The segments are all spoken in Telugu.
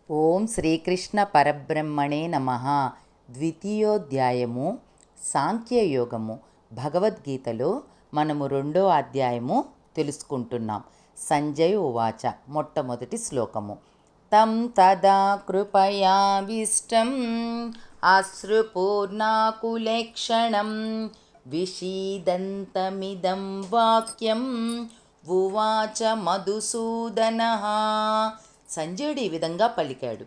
ఓం శ్రీకృష్ణ పరబ్రహ్మణే నమః. ద్వితీయోధ్యాయము సాంఖ్యయోగము. భగవద్గీతలో మనము 2వ అధ్యాయము తెలుసుకుంటున్నాం. సంజయ్ ఉవాచ. మొట్టమొదటి శ్లోకము. తం తదా కృపయావిష్టం అశ్రుపూర్ణాకులేక్షణం విషీదంతమిదం వాక్యం ఉవాచ మధుసూదనః. సంజయుడు ఈ విధంగా పలికాడు.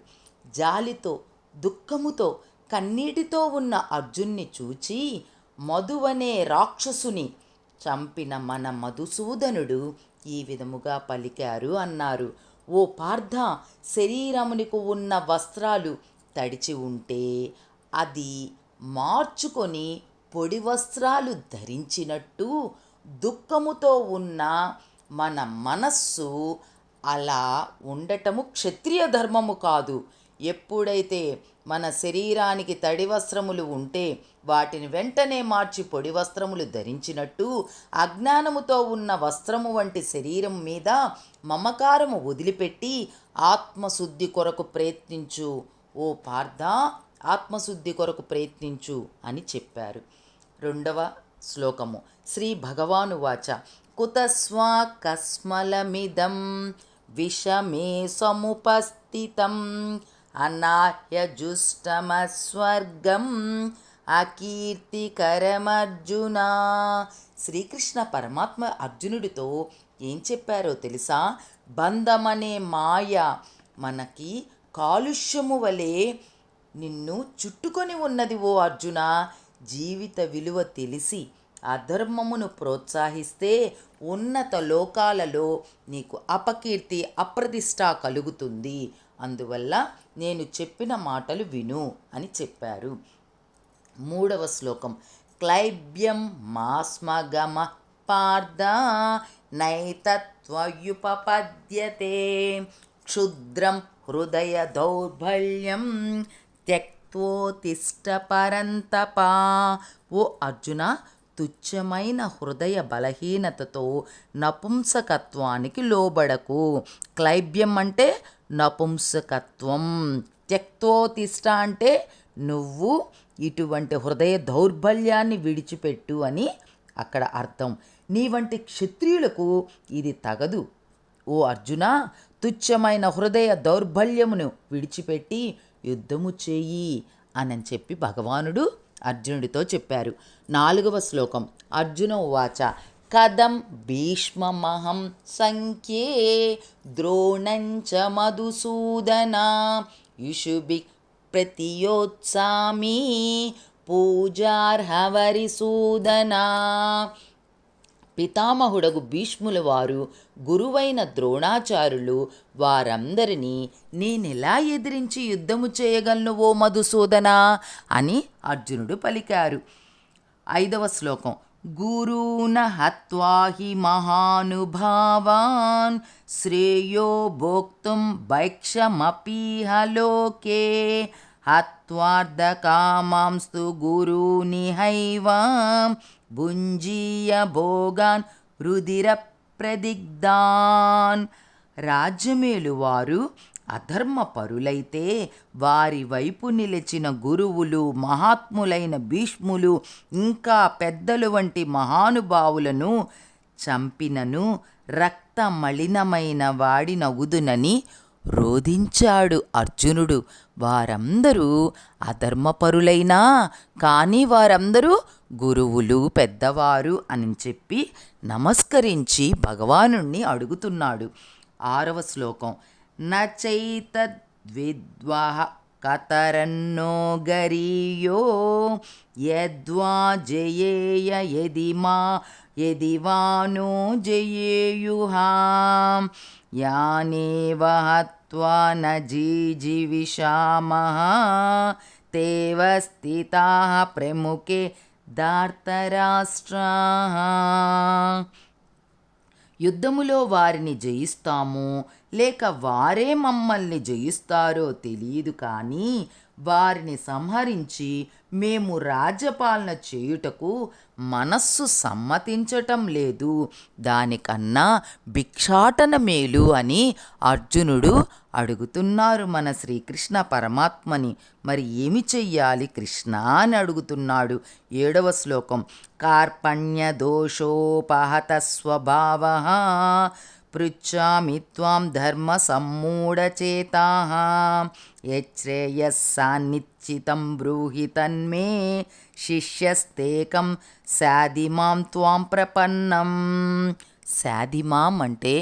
జాలితో, దుఃఖముతో, కన్నీటితో ఉన్న అర్జున్ని చూచి, మధువనే రాక్షసుని చంపిన మన మధుసూదనుడు ఈ విధముగా పలికారు అన్నారు. ఓ పార్థ, శరీరమునికి ఉన్న వస్త్రాలు తడిచి ఉంటే అది మార్చుకొని పొడి వస్త్రాలు ధరించినట్టు దుఃఖముతో ఉన్న మన మనస్సు అలా ఉండటము క్షత్రియ ధర్మము కాదు. ఎప్పుడైతే మన శరీరానికి తడి వస్త్రములు ఉంటే వాటిని వెంటనే మార్చి పొడి వస్త్రములు ధరించినట్టు అజ్ఞానముతో ఉన్న వస్త్రము వంటి శరీరం మీద మమకారము వదిలిపెట్టి ఆత్మశుద్ధి కొరకు ప్రయత్నించు. ఓ పార్థ, ఆత్మశుద్ధి కొరకు ప్రయత్నించు అని చెప్పారు. 2వ శ్లోకము. శ్రీ భగవాను వాచ. కుతస్వా కస్మలమిదం విషమే సముపస్థితం అనాహ్యజుష్టమస్వర్గం అకీర్తికరమర్జున. శ్రీకృష్ణ పరమాత్మ అర్జునుడితో ఏం చెప్పారో తెలుసా? బంధమనే మాయ మనకి కాలుష్యము వలె నిన్ను చుట్టుకొని ఉన్నది ఓ అర్జున. జీవిత విలువ తెలిసి అధర్మమును ప్రోత్సహిస్తే ఉన్నత లోకాలలో నీకు అపకీర్తి, అప్రతిష్ట కలుగుతుంది. అందువల్ల నేను చెప్పిన మాటలు విను అని చెప్పారు. 3వ శ్లోకం. క్లైబ్యం మాస్మగమ పార్థ నైతత్వయుపపద్యతే క్షుద్రం హృదయ దౌర్బల్యం త్యక్తోతిష్ట పరంతపా. ఓ అర్జున, తుచ్చమైన హృదయ బలహీనతతో నపుంసకత్వానికి లోబడకు. క్లైబ్యం అంటే నపుంసకత్వం, త్యక్తోతిష్ట అంటే నువ్వు ఇటువంటి హృదయ దౌర్బల్యాన్ని విడిచిపెట్టు అని అక్కడ అర్థం. నీ వంటి క్షత్రియులకు ఇది తగదు. ఓ అర్జున, తుచ్చమైన హృదయ దౌర్బల్యమును విడిచిపెట్టి యుద్ధము చేయి అని చెప్పి భగవానుడు అర్జునుడితో చెప్పారు. 4వ శ్లోకం. అర్జున ఉవాచ. కథం భీష్మమహం సంఖ్యే ద్రోణంచ మధుసూదన యుషుభి ప్రతియోత్సామి పూజార్హవరిసూదన. పితామహుడగు భీష్ముల వారు, గురువైన ద్రోణాచార్యులు వారందరినీ నేనెలా ఎదిరించి యుద్ధము చేయగలను ఓ మధుసూదన అని అర్జునుడు పలికారు. 5వ శ్లోకం. గురూన హత్వా హి మహానుభావాన్ శ్రేయో భోక్తుం భైక్షమపీహ లోకే హత్వార్థకామాంస్తు గురూనిహైవాం భుంజీయ భోగాన్ రుధిర ప్రదిగ్ధాన్. రాజ్యమేలు వారు అధర్మ పరులైతే వారి వైపు నిలిచిన గురువులు, మహాత్ములైన భీష్ములు, ఇంకా పెద్దలు వంటి మహానుభావులను చంపినను రక్త మలినమైన వాడినగుదునని రోధించాడు అర్జునుడు. వారందరూ అధర్మపరులైనా కానీ వారందరూ గురువులు, పెద్దవారు అని చెప్పి నమస్కరించి భగవానుణ్ణి అడుగుతున్నాడు. 6వ శ్లోకం. నచైతద్విద్వః కతరన్నో గరీయో యద్వా జయేయ యది వానో జయేయుహా యానేవ హత్వా న జీజివిషామః తేవ స్థితాః ప్రముఖే ధార్తరాష్ట్రాః. యుద్ధములో వారిని జయిస్తాము లేక వారే మమ్మల్ని జయిస్తారో తెలియదు, కానీ వారిని సంహరించి మేము రాజ్యపాలన చేయుటకు మనస్సు సమ్మతించటం లేదు. దానికన్నా భిక్షాటన మేలు అని అర్జునుడు అడుగుతున్నారు మన శ్రీకృష్ణ పరమాత్మని. మరి ఏమి చెయ్యాలి కృష్ణ అని అడుగుతున్నాడు. 7వ శ్లోకం. కార్పణ్య దోషోపహత స్వభావ పృచ్ఛామి త్వాం ధర్మ సమ్మూఢచేతాః యచ్ఛ్రేయస్సాన్నిశ్చితం బ్రూహి తన్మే శిష్యస్తేకం సాధిమాం త్వాం ప్రపన్నం. సాధిమాం అంటే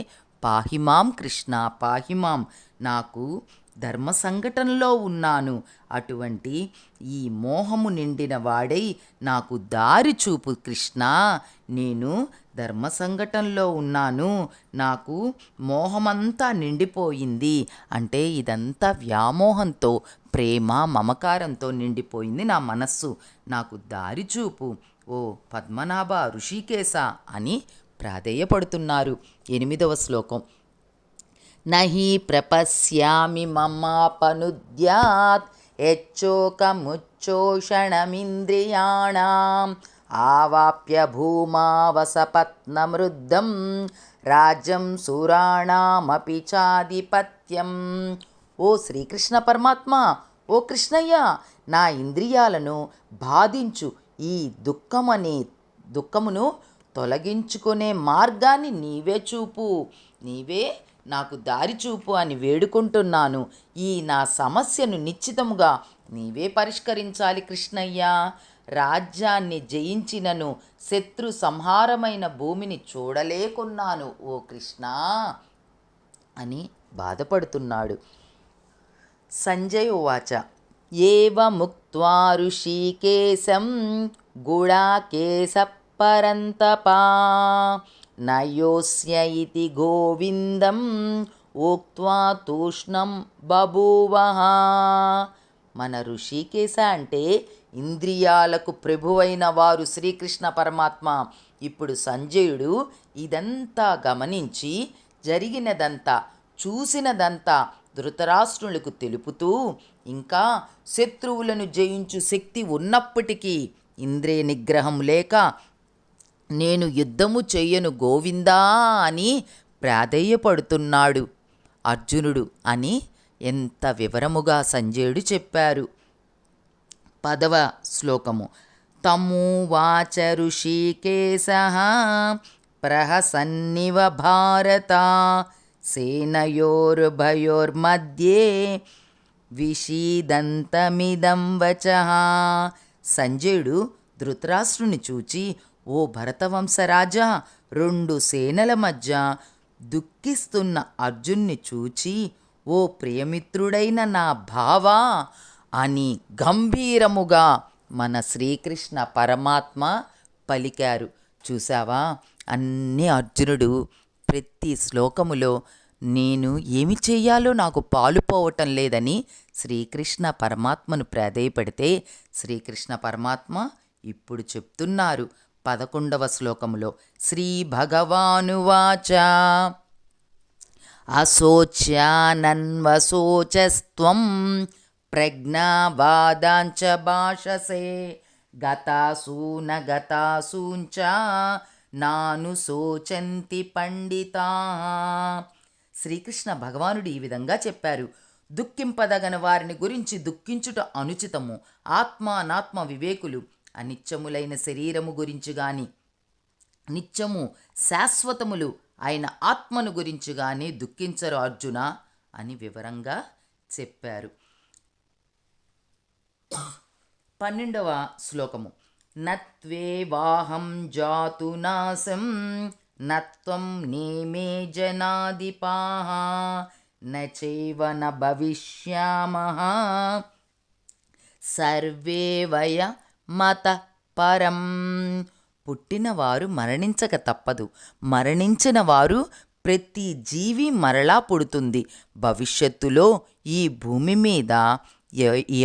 పాహిమాం కృష్ణ, పాహిమాం. నాకు ధర్మ సంఘటనలో ఉన్నాను. అటువంటి ఈ మోహము నిండిన వాడై నాకు దారి చూపు కృష్ణ. నేను ధర్మ సంఘటనలో ఉన్నాను. నాకు మోహమంతా నిండిపోయింది. అంటే ఇదంతా వ్యామోహంతో, ప్రేమ మమకారంతో నిండిపోయింది నా మనస్సు. నాకు దారి చూపు ఓ పద్మనాభ ఋషికేశ అని ప్రాధేయపడుతున్నారు. 8వ శ్లోకం. నహి ప్రపశ్యామి మమాపనుద్యాత్ యచ్చోకముచ్చోషణమింద్రియాణం ఆవాప్య భూమావసపత్నమృద్ధం రాజ్యం సురాణమపి చాధిపత్యం. ఓ శ్రీకృష్ణ పరమాత్మ, ఓ కృష్ణయ్య, నా ఇంద్రియాలను బాధించు ఈ దుఃఖమును తొలగించుకునే మార్గాన్ని నీవే చూపు, నీవే నాకు దారి చూపు అని వేడుకుంటున్నాను. ఈ నా సమస్యను నిశ్చితముగా నీవే పరిష్కరించాలి కృష్ణయ్య. రాజ్యాన్ని జయించినను శత్రు సంహారమైన భూమిని చూడలేకున్నాను ఓ కృష్ణ అని బాధపడుతున్నాడు. సంజయ్ ఉవాచ. ఏవముక్త్వా ఋషికేశం గుడాకేశ పరంతపా నయోస్య ఇతి గోవిందం ఉక్త్వా తూష్ణం బభూవః. మన ఋషికేశ అంటే ఇంద్రియాలకు ప్రభువైన వారు శ్రీకృష్ణ పరమాత్మ. ఇప్పుడు సంజయుడు ఇదంతా గమనించి జరిగినదంతా చూసినదంతా ధృతరాష్ట్రులకు తెలుపుతూ, ఇంకా శత్రువులను జయించు శక్తి ఉన్నప్పటికీ ఇంద్రియ నిగ్రహం లేక నేను యుద్ధము చెయ్యను గోవిందా అని ప్రాధేయపడుతున్నాడు అర్జునుడు అని ఎంత వివరముగా సంజయుడు చెప్పారు. 10వ శ్లోకము. తమువాచ ఋషికేశః ప్రహసన్నివ భారత సేనయోర్భయోర్మధ్యే విషీదంతమిదం వచః. సంజయుడు ధృతరాష్ట్రుని చూచి, ఓ భరతవంశరాజా, 2 సేనల మధ్య దుఃఖిస్తున్న అర్జున్ని చూచి, ఓ ప్రియమిత్రుడైన నా భావా అని గంభీరముగా మన శ్రీకృష్ణ పరమాత్మ పలికారు. చూసావా, అన్నీ అర్జునుడు ప్రతి శ్లోకములో నేను ఏమి చెయ్యాలో నాకు పాలుపోవటం లేదని శ్రీకృష్ణ పరమాత్మను ప్రాధేయపడితే శ్రీకృష్ణ పరమాత్మ ఇప్పుడు చెప్తున్నారు 11వ శ్లోకములో. శ్రీ భగవానువాచ. అశోచ్యానన్వశోచస్త్వం ప్రజ్ఞావాదాంచ భాషసే గతాసూన గతాసూంచ నాను శోచంతి పండితాః. శ్రీకృష్ణ భగవానుడు ఈ విధంగా చెప్పారు. దుఃఖింపదగని వారిని గురించి దుఃఖించుట అనుచితము. ఆత్మ అనాత్మ వివేకులు అనిత్యములైన శరీరము గురించి గాని నిత్యము శాశ్వతములు అయిన ఆత్మను గురించి గాని దుఃఖించరు అర్జున అని వివరంగా చెప్పారు. 12వ శ్లోకము. నత్వేవాహం జాతు నాశం నత్వం నేమే జనాధిపాః నచైవ న భవిష్యామః సర్వే వయ మత పరం. పుట్టినవారు మరణించక తప్పదు. మరణించిన వారు ప్రతి జీవి మరలా పుడుతుంది. భవిష్యత్తులో ఈ భూమి మీద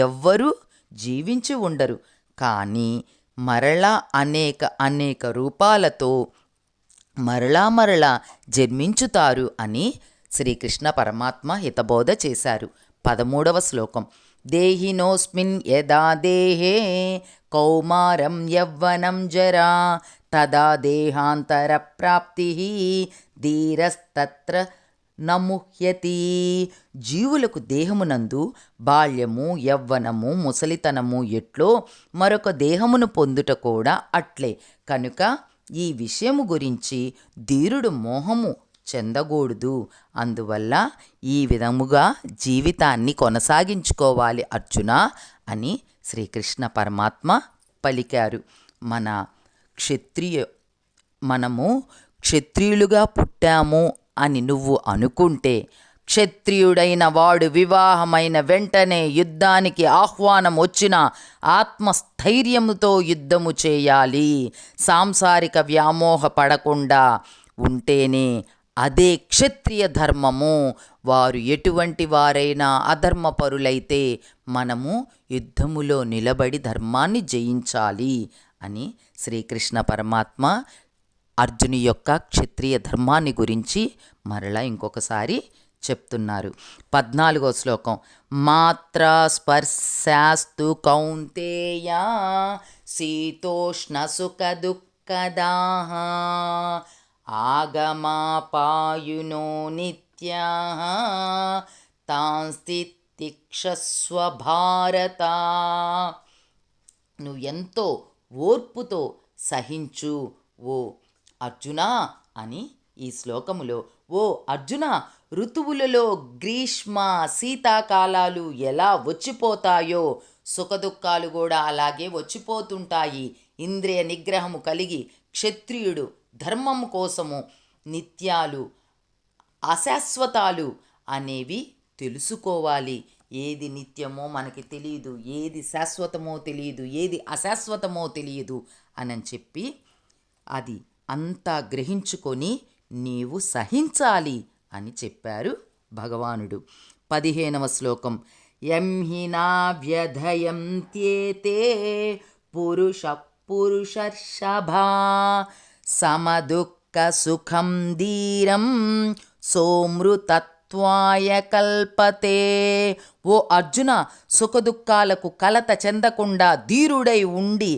ఎవ్వరూ జీవించి ఉండరు. కానీ మరలా అనేక రూపాలతో మరలా జన్మించుతారు అని శ్రీకృష్ణ పరమాత్మ హితబోధ చేశారు. 13వ శ్లోకం. దేహినోస్మిన్ యదా దేహే కౌమారం యవ్వనం జరా తదా దేహాంతర ప్రాప్తి ధీరస్తత్ర నముహ్యతి. జీవులకు దేహమునందు బాల్యము, యవ్వనము, ముసలితనము ఎట్లో మరొక దేహమును పొందుట కూడా అట్లే. కనుక ఈ విషయము గురించి ధీరుడు మోహము చెందకూడదు. అందువల్ల ఈ విధముగా జీవితాన్ని కొనసాగించుకోవాలి అర్జున అని శ్రీకృష్ణ పరమాత్మ పలికారు. మనము క్షత్రియులుగా పుట్టాము అని నువ్వు అనుకుంటే, క్షత్రియుడైన వాడు వివాహమైన వెంటనే యుద్ధానికి ఆహ్వానం వచ్చిన ఆత్మస్థైర్యముతో యుద్ధము చేయాలి. సాంసారిక వ్యామోహ పడకుండా ఉంటేనే అదే క్షత్రియ ధర్మము. వారు ఎటువంటి వారైనా అధర్మపరులైతే మనము యుద్ధములో నిలబడి ధర్మాన్ని జయించాలి అని శ్రీకృష్ణ పరమాత్మ అర్జుని యొక్క క్షత్రియ ధర్మాన్ని గురించి మరలా ఇంకొకసారి చెప్తున్నారు. 14వ శ్లోకం. మాత్రా స్పర్శాస్తు కౌంతేయ శీతోష్ణ సుఖ దుఃఖదాః ఆగమాపాయునో నిత్యాః తాంస్తితిక్షస్వ భారత. నువ్వు ఎంతో ఓర్పుతో సహించు ఓ అర్జున అని ఈ శ్లోకములో, ఓ అర్జున, ఋతువులలో గ్రీష్మ శీతాకాలాలు ఎలా వచ్చిపోతాయో సుఖదుఖాలు కూడా అలాగే వచ్చిపోతుంటాయి. ఇంద్రియ నిగ్రహము కలిగి క్షత్రియుడు ధర్మము కోసము నిత్యాలు అశాశ్వతాలు అనేవి తెలుసుకోవాలి. ఏది నిత్యమో మనకి తెలియదు, ఏది శాశ్వతమో తెలియదు, ఏది అశాశ్వతమో తెలియదు అని చెప్పి అది అంతా గ్రహించుకొని నీవు సహించాలి అని చెప్పారు భగవానుడు. 15వ శ్లోకం. యంహినా వ్యధయంత్యేతే పురుషర్షభా సమదుఃఖ సుఖం ధీరం సోమృతత్వాయ కల్పతే. ఓ అర్జున, సుఖదుఖాలకు కలత చెందకుండా ధీరుడై ఉండి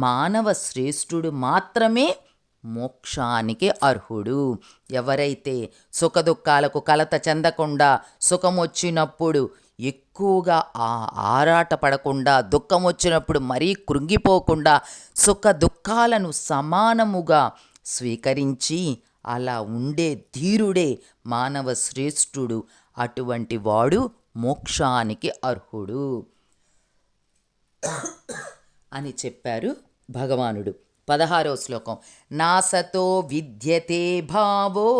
మానవ శ్రేష్ఠుడు మాత్రమే మోక్షానికి అర్హుడు. ఎవరైతే సుఖదుఖాలకు కలత చెందకుండా సుఖం వచ్చినప్పుడు ఎక్కువగా ఆరాట పడకుండా, దుఃఖం వచ్చినప్పుడు మరీ కృంగిపోకుండా సుఖ దుఃఖాలను సమానముగా స్వీకరించి అలా ఉండే ధీరుడే మానవ శ్రేష్ఠుడు. అటువంటి వాడు మోక్షానికి అర్హుడు అని చెప్పారు భగవానుడు. 16వ శ్లోకం. నాసతో విద్యతే భావో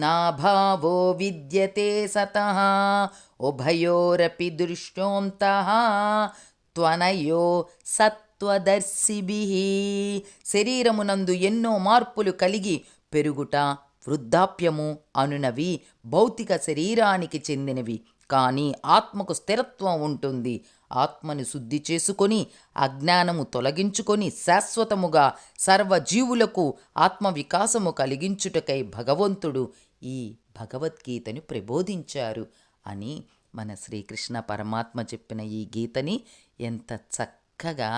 నా భావో విద్యతే సతః ఉభయోరపి దృష్టోంతః త్వనయో సత్వదర్శిభిః. శరీరమునందు ఎన్నో మార్పులు కలిగి పెరుగుట, వృద్ధాప్యము అనునవి భౌతిక శరీరానికి చెందినవి. కానీ ఆత్మకు స్థిరత్వం ఉంటుంది. ఆత్మని శుద్ధి చేసుకొని అజ్ఞానము తొలగించుకొని శాశ్వతముగా సర్వజీవులకు ఆత్మ వికాసము కలిగించుటకై భగవంతుడు ఈ భగవద్గీతను ప్రబోధించారు అని మన శ్రీకృష్ణ పరమాత్మ చెప్పిన ఈ గీతని ఎంత చక్కగా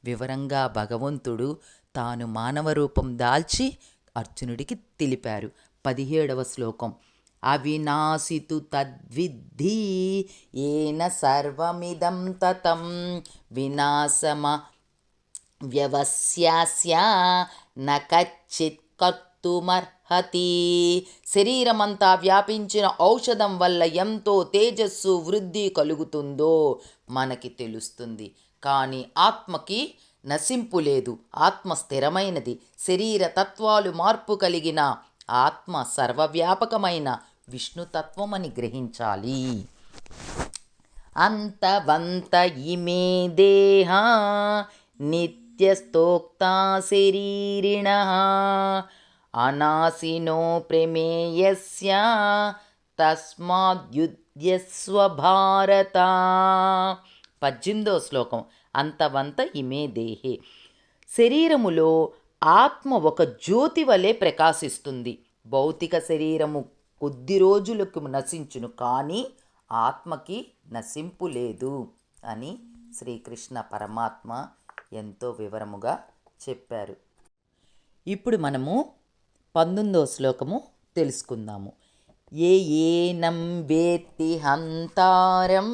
వివరంగా భగవంతుడు తాను మానవ రూపం దాల్చి అర్జునుడికి తెలిపారు. 17వ శ్లోకం. అవినాశితు తద్విద్ధి ఏన సర్వమిదం తతం వినాశమ వ్యవస్యాస్య నకచ్చిత్ కర్తుమర్హతి. శరీరమంతా వ్యాపించిన ఔషధం వల్ల ఎంతో తేజస్సు వృద్ధి కలుగుతుందో మనకి తెలుస్తుంది. కానీ ఆత్మకి నశింపు లేదు. ఆత్మ స్థిరమైనది. శరీర తత్వాలు మార్పు కలిగిన ఆత్మ సర్వవ్యాపకమైన విష్ణుతత్వమని గ్రహించాలి. అంతవంత ఇమే దేహ నిత్యస్తోక్తా శరీరిణః అనాశినో ప్రమేయస్య తస్మాద్యుధ్యస్వ భారత. 18వ శ్లోకం. అంతవంత ఇమే దేహే. శరీరములో ఆత్మ ఒక జ్యోతి వలె ప్రకాశిస్తుంది. భౌతిక శరీరము కొద్ది రోజులకు నశించును, కానీ ఆత్మకి నశింపు లేదు అని శ్రీకృష్ణ పరమాత్మ ఎంతో వివరముగా చెప్పారు. ఇప్పుడు మనము 19వ శ్లోకము తెలుసుకుందాము. ఏ ఏనం వేత్తి హంతారం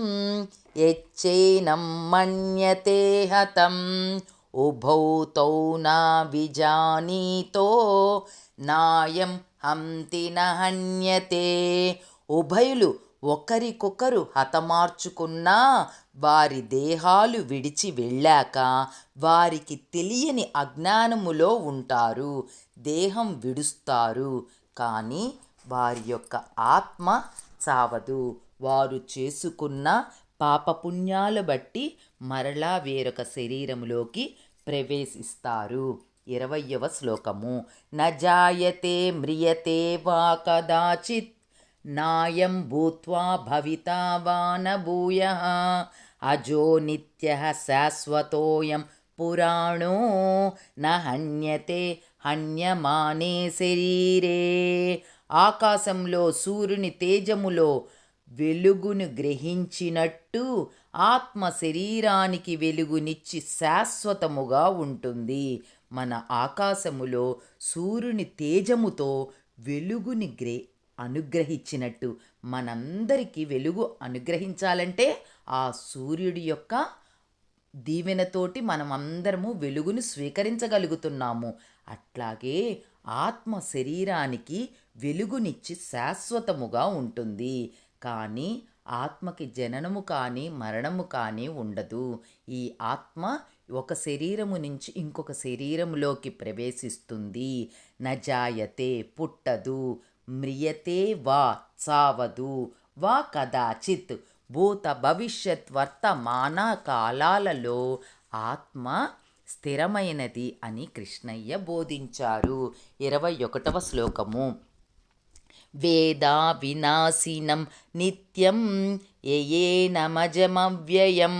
యచ్చైనం మన్యతే హతం ఉభౌ తౌ నా విజానీతో నాయం హంతి న హన్యతే. ఉభయులు ఒకరికొకరు హతమార్చుకున్నా వారి దేహాలు విడిచి వెళ్ళాక వారికి తెలియని అజ్ఞానములో ఉంటారు, దేహం విడుస్తారు, కానీ వారి యొక్క ఆత్మ చావదు. వారు చేసుకున్న పాపపుణ్యాలు బట్టి మరలా వేరొక శరీరములోకి ప్రవేశిస్తారు. 20వ శ్లోకము. నజాయతే మ్రియతే వా కదాచిత్ నాయం భూత్వా భవితా వా న భూయః అజో నిత్యః శాశ్వతోయం పురాణో న హన్యతే హన్యమానే శరీరే. ఆకాశంలో సూర్యుని తేజములో వెలుగును గ్రహించినట్టు ఆత్మ శరీరానికి వెలుగునిచ్చి శాశ్వతముగా ఉంటుంది. మన ఆకాశములో సూర్యుని తేజముతో వెలుగుని అనుగ్రహించినట్టు మనందరికీ వెలుగు అనుగ్రహించాలంటే ఆ సూర్యుడి యొక్క దీవెనతోటి మనమందరము వెలుగును స్వీకరించగలుగుతున్నాము. అట్లాగే ఆత్మ శరీరానికి వెలుగునిచ్చి శాశ్వతముగా ఉంటుంది. కానీ ఆత్మకి జననము కానీ మరణము కానీ ఉండదు. ఈ ఆత్మ ఒక శరీరము నుంచి ఇంకొక శరీరములోకి ప్రవేశిస్తుంది. నజాయతే పుట్టదు, మ్రియతే వా చావదు, వా కదాచిత్ భూత భవిష్యత్ వర్తమాన కాలాలలో ఆత్మ స్థిరమైనది అని కృష్ణయ్య బోధించారు. 21వ శ్లోకము. వేదా వినాశినం నిత్యం యయేనమజమవ్యయం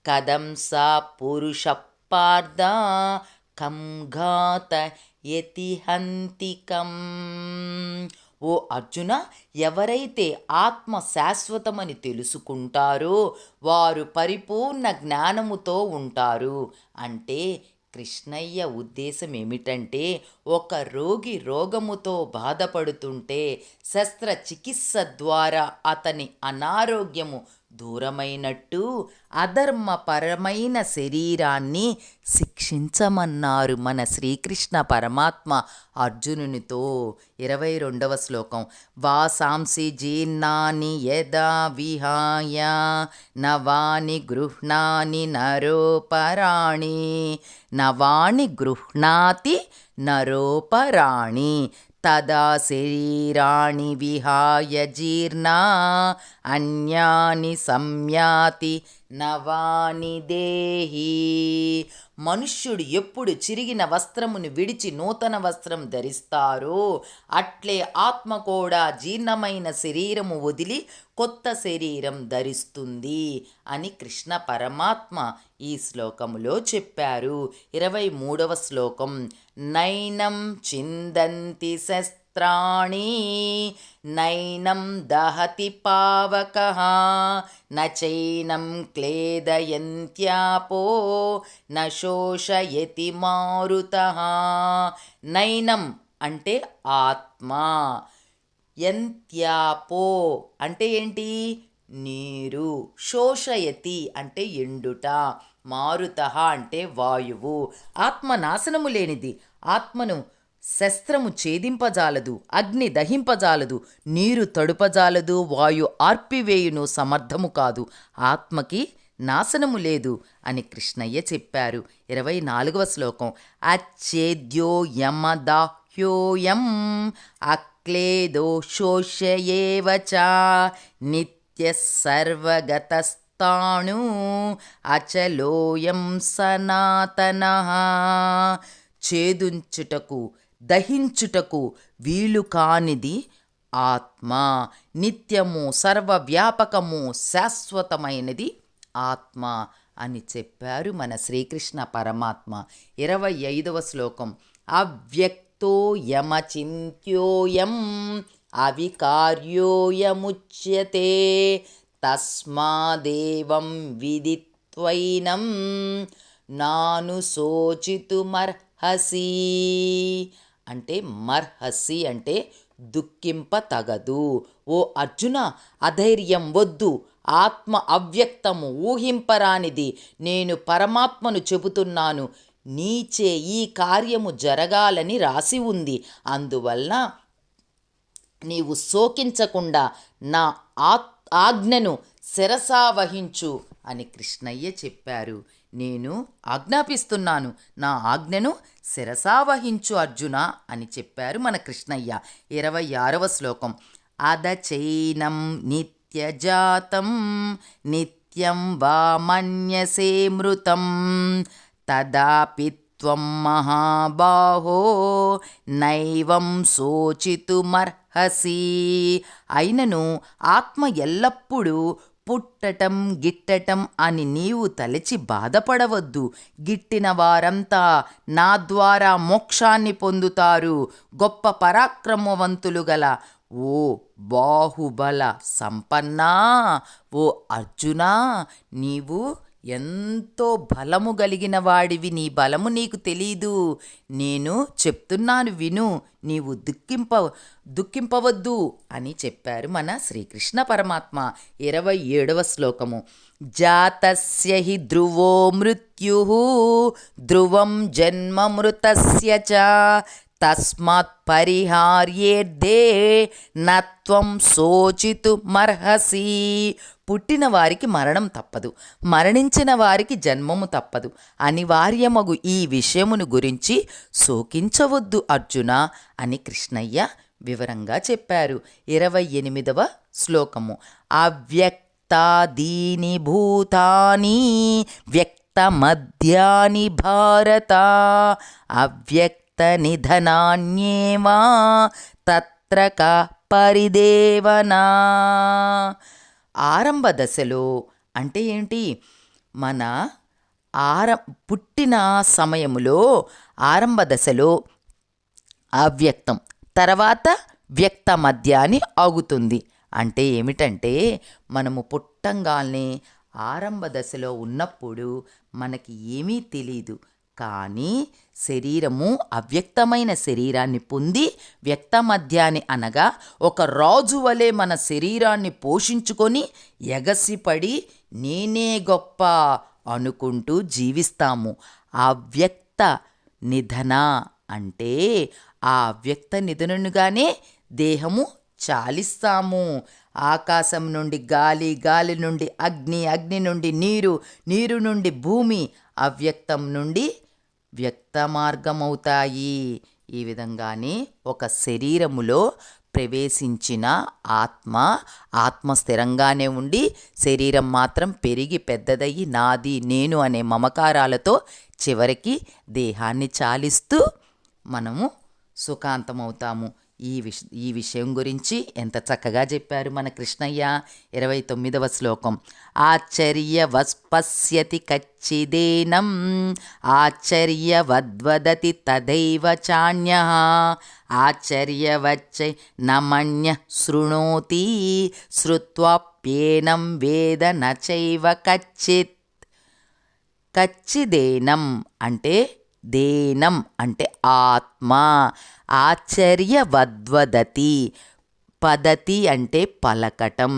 కథం సా పురుష పార్థ కం ఘాతయతి హంతికం. ఓ అర్జున, ఎవరైతే ఆత్మ శాశ్వతమని తెలుసుకుంటారో వారు పరిపూర్ణ జ్ఞానముతో ఉంటారు. అంటే కృష్ణయ్య ఉద్దేశం ఏమిటంటే, ఒక రోగి రోగముతో బాధపడుతుంటే శస్త్రచికిత్స ద్వారా అతని అనారోగ్యము దూరమైనట్టు అధర్మపరమైన శరీరాన్ని శిక్షించమన్నారు మన శ్రీకృష్ణ పరమాత్మ అర్జునునితో. 22వ శ్లోకం. వాసాంసి జీర్ణాని యదా విహాయ నవాని గృహ్ణాని నరోపరాణి నవాని గృహ్ణాతి నరోపరాణి తదా శరీరాణి విహాయ జీర్ణా అన్యాని సంయాతి నవాని దేహి. మనుష్యుడు ఎప్పుడు చిరిగిన వస్త్రమును విడిచి నూతన వస్త్రం ధరిస్తారో అట్లే ఆత్మ కూడా జీర్ణమైన శరీరము వదిలి కొత్త శరీరం ధరిస్తుంది అని కృష్ణ పరమాత్మ ఈ శ్లోకములో చెప్పారు. 23వ శ్లోకం. నైనం చిందంతి శస్త్రాణి నైనం దహతి పావకః నచైనం క్లేదయంత్యాపో న శోషయతి మారుతః. నైనం అంటే ఆత్మ, యంత్యాపో అంటే ఏంటి? నీరు, శోషయతి అంటే ఎండుట, మారుత అంటే వాయువు. ఆత్మ నాశనము లేనిది. ఆత్మను శస్త్రము ఛేదింపజాలదు, అగ్ని దహింపజాలదు, నీరు తడుపజాలదు, వాయు ఆర్పివేయును సమర్థము కాదు. ఆత్మకి నాశనము లేదు అని కృష్ణయ్య చెప్పారు. 24వ శ్లోకం. అచ్ఛేద్యో యమదాహ్యోయం అక్లేదో శోష్యేవ చ నిత్య సర్వగతస్థాణు అచలోయం సనాతనః. ఛేదించుటకు దహించుటకు వీలు కానిది ఆత్మ, నిత్యము సర్వవ్యాపకము శాశ్వతమైనది ఆత్మ అని చెప్పారు మన శ్రీకృష్ణ పరమాత్మ. 25వ శ్లోకం. అవ్యక్తో యమచింత్యోయం అవికార్యోయముచ్యతే తస్మాదేవం విదిత్వైనం నాను శోచితుమర్హసి. అంటే మర్హసి అంటే దుఃఖింప తగదు. ఓ అర్జున, అధైర్యం వద్దు. ఆత్మ అవ్యక్తము, ఊహింపరానిది. నేను పరమాత్మను చెబుతున్నాను. నీచే ఈ కార్యము జరగాలని రాసి ఉంది. అందువల్ల నీవు శోకించకుండా నా ఆజ్ఞను శిరసావహించు అని కృష్ణయ్య చెప్పారు. నేను ఆజ్ఞాపిస్తున్నాను, నా ఆజ్ఞను శిరసావహించు అర్జున అని చెప్పారు మన కృష్ణయ్య. 26వ శ్లోకం. అదచైనం నిత్యజాతం నిత్యం వా మన్యసే మృతం తదాపి త్వం మహాబాహో నైవం శోచితుమర్హసి. అయినను ఆత్మ ఎల్లప్పుడూ పుట్టటం గిట్టటం అని నీవు తలచి బాధపడవద్దు. గిట్టిన వారంతా నా ద్వారా మోక్షాన్ని పొందుతారు. గొప్ప పరాక్రమవంతులు గల ఓ బాహుబల సంపన్నా, ఓ అర్జునా, నీవు ఎంతో బలము కలిగిన వాడివి. నీ బలము నీకు తెలీదు. నేను చెప్తున్నాను విను. నీవు దుఃఖింపవద్దు అని చెప్పారు మన శ్రీకృష్ణ పరమాత్మ. 27వ శ్లోకము. జాతస్య హి ధ్రువో మృత్యుః ధ్రువం జన్మ మృతస్య చ తస్మాత్ పరిహార్యేర్దే నత్వం శోచితుమర్హసి. పుట్టిన వారికి మరణం తప్పదు, మరణించిన వారికి జన్మము తప్పదు. అనివార్యమగు ఈ విషయమును గురించి శోకించవద్దు అర్జున అని కృష్ణయ్య వివరంగా చెప్పారు. 28వ శ్లోకము. అవ్యక్తాదీని భూతాని వ్యక్తమధ్యాని భారత అవ్యక్త నిధనాన్యేవా తత్ర క పరిదేవనా. ఆరంభ దశలో అంటే ఏంటి? మన పుట్టిన సమయములో ఆరంభ దశలో అవ్యక్తం, తర్వాత వ్యక్త మధ్య అని ఆగుతుంది. అంటే ఏమిటంటే మనము పుట్టంగానే ఆరంభ దశలో ఉన్నప్పుడు మనకి ఏమీ తెలీదు. కానీ శరీరము అవ్యక్తమైన శరీరాన్ని పొంది వ్యక్త మధ్యాన్ని అనగా ఒక రాజు వలె మన శరీరాన్ని పోషించుకొని ఎగసిపడి నేనే గొప్ప అనుకుంటూ జీవిస్తాము. అవ్యక్త నిధన అంటే ఆ అవ్యక్త నిధనుగానే దేహము చాలిస్తాము. ఆకాశం నుండి గాలి, గాలి నుండి అగ్ని, అగ్ని నుండి నీరు, నీరు నుండి భూమి, అవ్యక్తం నుండి వ్యక్త మార్గమవుతాయి. ఈ విధంగానే ఒక శరీరములో ప్రవేశించిన ఆత్మ స్థిరంగానే ఉండి శరీరం మాత్రం పెరిగి పెద్దదయ్యి నాది నేను అనే మమకారాలతో చివరికి దేహాన్ని చాలిస్తూ మనము సుఖాంతమవుతాము. ఈ విషయం గురించి ఎంత చక్కగా చెప్పారు మన కృష్ణయ్య. 29వ శ్లోకం. ఆశ్చర్యవస్పశ్యతి కచ్చిదేనం ఆశ్చర్యవద్వదతి తదైవ చాన్యః ఆశ్చర్యవచ్చై నమన్యః శృణోతి శ్రుత్వాప్యేనం వేద నచైవ కచ్చిత్. కచ్చిదేనం అంటే దేనం అంటే ఆత్మ. ఆశ్చర్యవద్వదతి, పదతి అంటే పలకటం.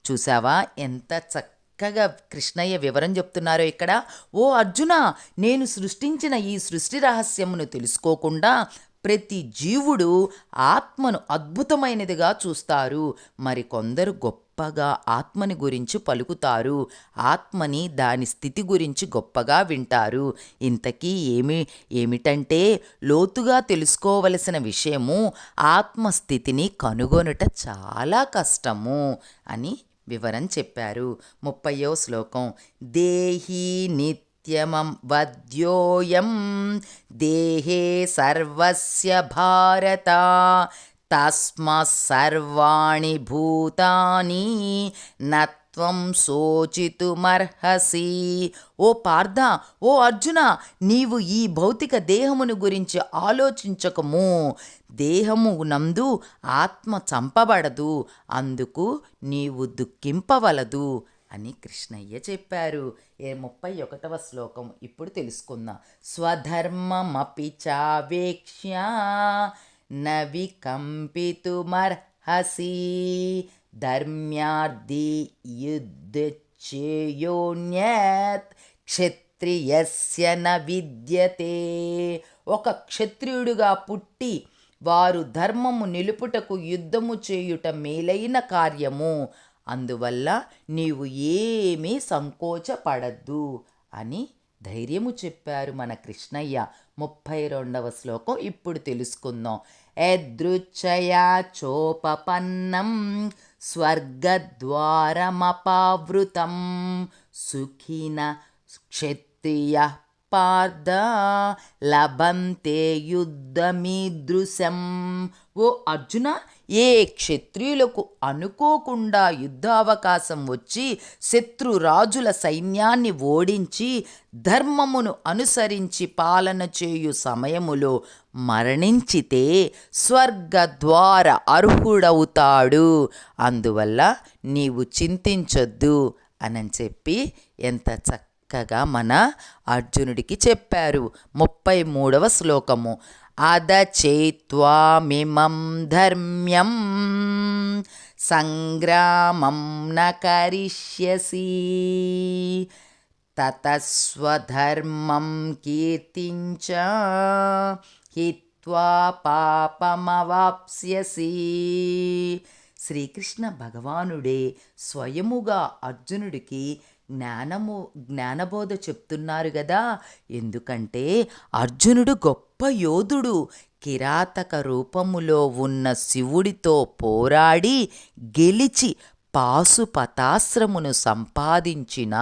చూసావా ఎంత చక్కగా కృష్ణయ్య వివరం చెప్తున్నారో ఇక్కడ. ఓ అర్జున, నేను సృష్టించిన ఈ సృష్టి రహస్యమును తెలుసుకోకుండా ప్రతి జీవుడు ఆత్మను అద్భుతమైనదిగా చూస్తారు. మరికొందరు గొప్పగా ఆత్మని గురించి పలుకుతారు. ఆత్మని దాని స్థితి గురించి గొప్పగా వింటారు. ఇంతకీ ఏమిటంటే లోతుగా తెలుసుకోవలసిన విషయము ఆత్మస్థితిని కనుగొనుట చాలా కష్టము అని వివరం చెప్పారు. 30వ శ్లోకం. దేహీ నిత్యమం వద్యోయం దేహే సర్వస్య భారత తస్మాత్ సర్వాణి భూతాని త్వం శోచితుమర్హసి. ఓ పార్థ, ఓ అర్జున, నీవు ఈ భౌతిక దేహమును గురించి ఆలోచించకము. దేహము నందు ఆత్మ చంపబడదు, అందుకు నీవు దుఃఖింపవలదు అని కృష్ణయ్య చెప్పారు. 31వ శ్లోకం ఇప్పుడు తెలుసుకుందాం. స్వధర్మమపి చావేక్ష్య న వికంపితుమర్హసి ధర్మ్యార్థి యుద్ధచేయోన్యత్ క్షత్రియస్య న విద్యతే. ఒక క్షత్రియుడుగా పుట్టి వారు ధర్మము నిలుపుటకు యుద్ధము చేయుట మేలైన కార్యము, అందువల్ల నీవు ఏమీ సంకోచపడద్దు అని ధైర్యము చెప్పారు మన కృష్ణయ్య. 32వ శ్లోకం ఇప్పుడు తెలుసుకుందాం. యదృచ్ఛయా చోపపన్నం స్వర్గద్వారమపావృతం సుఖిన క్షత్రియ పార్థ లభంతే యుద్ధమీదృశం. ఓ అర్జున, ఏ క్షత్రియులకు అనుకోకుండా యుద్ధావకాశం వచ్చి శత్రురాజుల సైన్యాన్ని ఓడించి ధర్మమును అనుసరించి పాలన చేయు సమయములో మరణించితే స్వర్గద్వార అర్హుడవుతాడు, అందువల్ల నీవు చింతించొద్దు అని చెప్పి ఎంత చక్కగా మన అర్జునుడికి చెప్పారు. 33వ శ్లోకము. అదచేత్వామిమం ధర్మ్యం సంగ్రామం న కరిష్యసి తతస్వధర్మం కీర్తించ హిత్వా పాపమవాప్స్యసి. శ్రీకృష్ణ భగవానుడే స్వయముగా అర్జునుడికి జ్ఞానబోధ చెప్తున్నారు కదా. ఎందుకంటే అర్జునుడు గొప్ప యోధుడు. కిరాతక రూపములో ఉన్న శివుడితో పోరాడి గెలిచి పాశుపతాస్త్రమును సంపాదించిన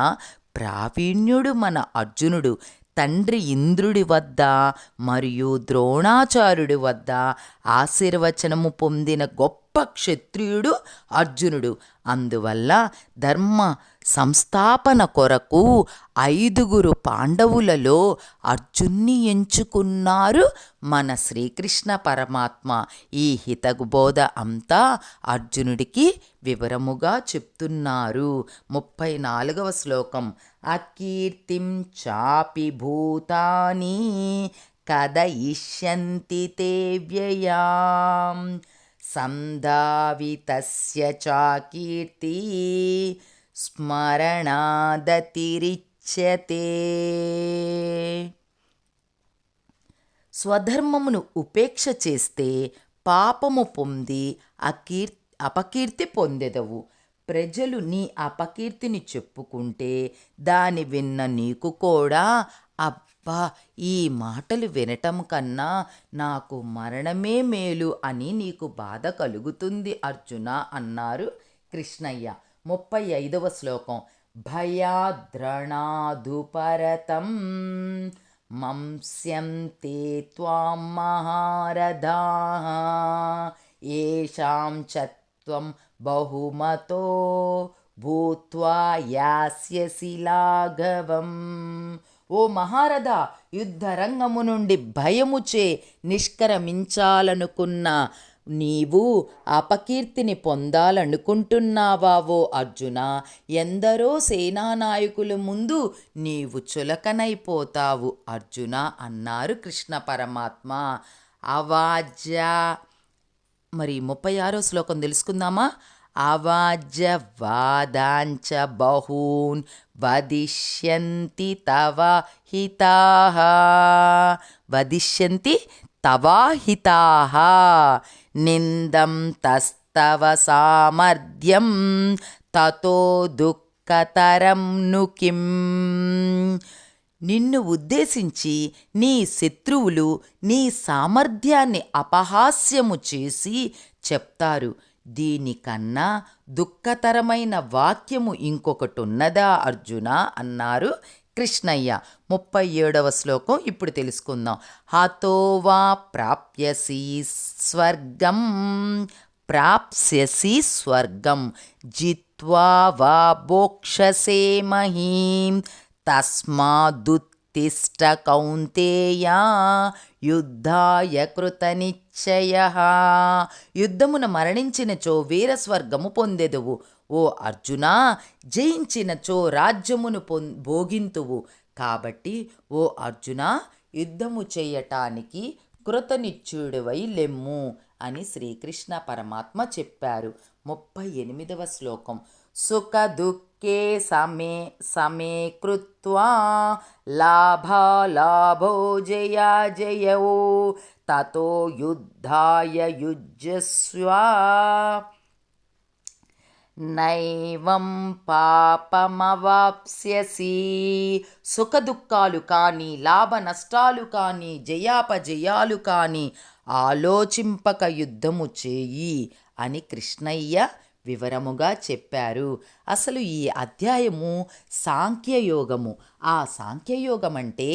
ప్రావీణ్యుడు మన అర్జునుడు. తండ్రి ఇంద్రుడి వద్ద మరియు ద్రోణాచార్యుడి వద్ద ఆశీర్వచనము పొందిన గొప్ప క్షత్రియుడు అర్జునుడు. అందువల్ల ధర్మ సంస్థాపన కొరకు 5గురు పాండవులలో అర్జున్ని ఎంచుకున్నారు మన శ్రీకృష్ణ పరమాత్మ. ఈ హితబోధ అంతా అర్జునుడికి వివరముగా చెప్తున్నారు. 34వ శ్లోకం. అకీర్తిం చాపి భూతాని కదయిష్యంతి తే వ్యయాం సంధావితస్య చాకీర్తి స్మరణాదతిరిచ్యతే. స్వధర్మమును ఉపేక్ష చేస్తే పాపము పొంది అపకీర్తి పొందెదవు. ప్రజలు నీ అపకీర్తిని చెప్పుకుంటే దాని విన్న నీకు కూడా అబ్బా, ఈ మాటలు వినటం కన్నా నాకు మరణమే మేలు అని నీకు బాధ కలుగుతుంది అర్జున అన్నారు కృష్ణయ్య. 35వ శ్లోకం. భయాద్రణాదుపరతం మంస్యంతే త్వాం మహారథాః ఏషాం చత్వం బహుమతో భూత్వా యాస్యసి లాఘవం. ఓ మహారథ, యుద్ధరంగము నుండి భయముచే నిష్క్రమించాలనుకున్న నీవు అపకీర్తిని పొందాలనుకుంటున్నావా ఓ అర్జున? ఎందరో సేనానాయకుల ముందు నీవు చులకనైపోతావు అర్జున అన్నారు కృష్ణ పరమాత్మ. అవాజ్య. మరి 36వ శ్లోకం తెలుసుకుందామా. అవాజ్య వాదాంచ బహూన్ వదిష్యంతి తవ హితాః వదిష్యంతి తవా హితాః నిందం తస్తవ సామర్థ్యం తతో దుఃఖతరం ను కిం. నిన్ను ఉద్దేశించి నీ శత్రువులు నీ సామర్థ్యాన్ని అపహాస్యము చేసి చెప్తారు. దీనికన్నా దుఃఖతరమైన వాక్యము ఇంకొకటున్నదా అర్జున అన్నారు కృష్ణయ్య. 37వ శ్లోకం ఇప్పుడు తెలుసుకుందాం. హతో వా ప్రాప్స్యసి స్వర్గం జిత్వా కృత్వా వా భోక్షసే మహీం తస్మాదుత్తిష్ట కౌంతేయ యుద్ధాయ కృతనిశ్చయః. యుద్ధమున మరణించినచో వీరస్వర్గము పొందెదవు. ఓ అర్జునా, జయించినచో రాజ్యమును భోగింతువు. కాబట్టి ఓ అర్జునా, యుద్ధము చేయటానికి కృతనిశ్చయుడివై లెమ్ము అని శ్రీకృష్ణ పరమాత్మ చెప్పారు. 38వ శ్లోకం. సుఖ దుఃఖే సమే సమే కృత్వా లాభాలాభో జయాజయో తతో యుద్ధాయ యుజ్యస్వ నైవం పాపమవాప్స్యసి. సుఖదుఖాలు కానీ లాభ నష్టాలు కానీ జయాపజయాలు కానీ ఆలోచింపక యుద్ధము చేయి అని కృష్ణయ్య వివరముగా చెప్పారు. అసలు ఈ అధ్యాయము సాంఖ్యయోగము. ఆ సాంఖ్యయోగం అంటే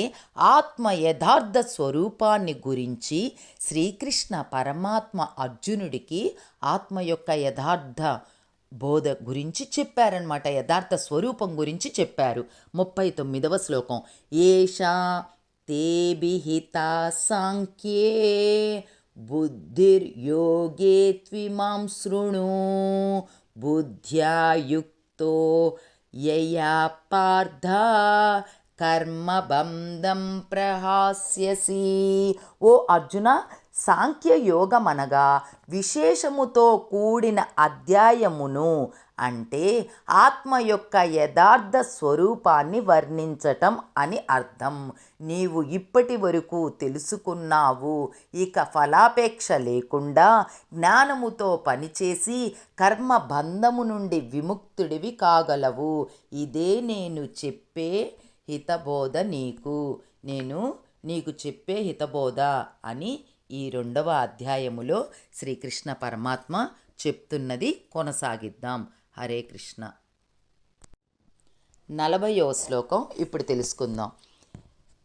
ఆత్మ యథార్థ స్వరూపాన్ని గురించి శ్రీకృష్ణ పరమాత్మ అర్జునుడికి ఆత్మ యొక్క యథార్థ బోధ గురించి చెప్పారనమాట. యథార్థ స్వరూపం గురించి చెప్పారు. 39వ శ్లోకం. ఏషా తే విహితా సాంఖ్యే బుద్ధిర్యోగే త్విమాం శృణు బుద్ధ్యా యుక్తో యయా పార్థ కర్మబంధం ప్రహాస్యసి. ఓ అర్జున, సాంఖ్యయోగమనగా విశేషముతో కూడిన అధ్యాయమును, అంటే ఆత్మ యొక్క యథార్థ స్వరూపాన్ని వర్ణించటం అని అర్థం. నీవు ఇప్పటి వరకు తెలుసుకున్నావు. ఇక ఫలాపేక్ష లేకుండా జ్ఞానముతో పనిచేసి కర్మ బంధము నుండి విముక్తుడివి కాగలవు. ఇదే నేను చెప్పే హితబోధ నేను నీకు చెప్పే హితబోధ అని ఈ 2వ అధ్యాయములో శ్రీకృష్ణ పరమాత్మ చెప్తున్నది కొనసాగిద్దాం. హరే కృష్ణ. 40వ శ్లోకం ఇప్పుడు తెలుసుకుందాం.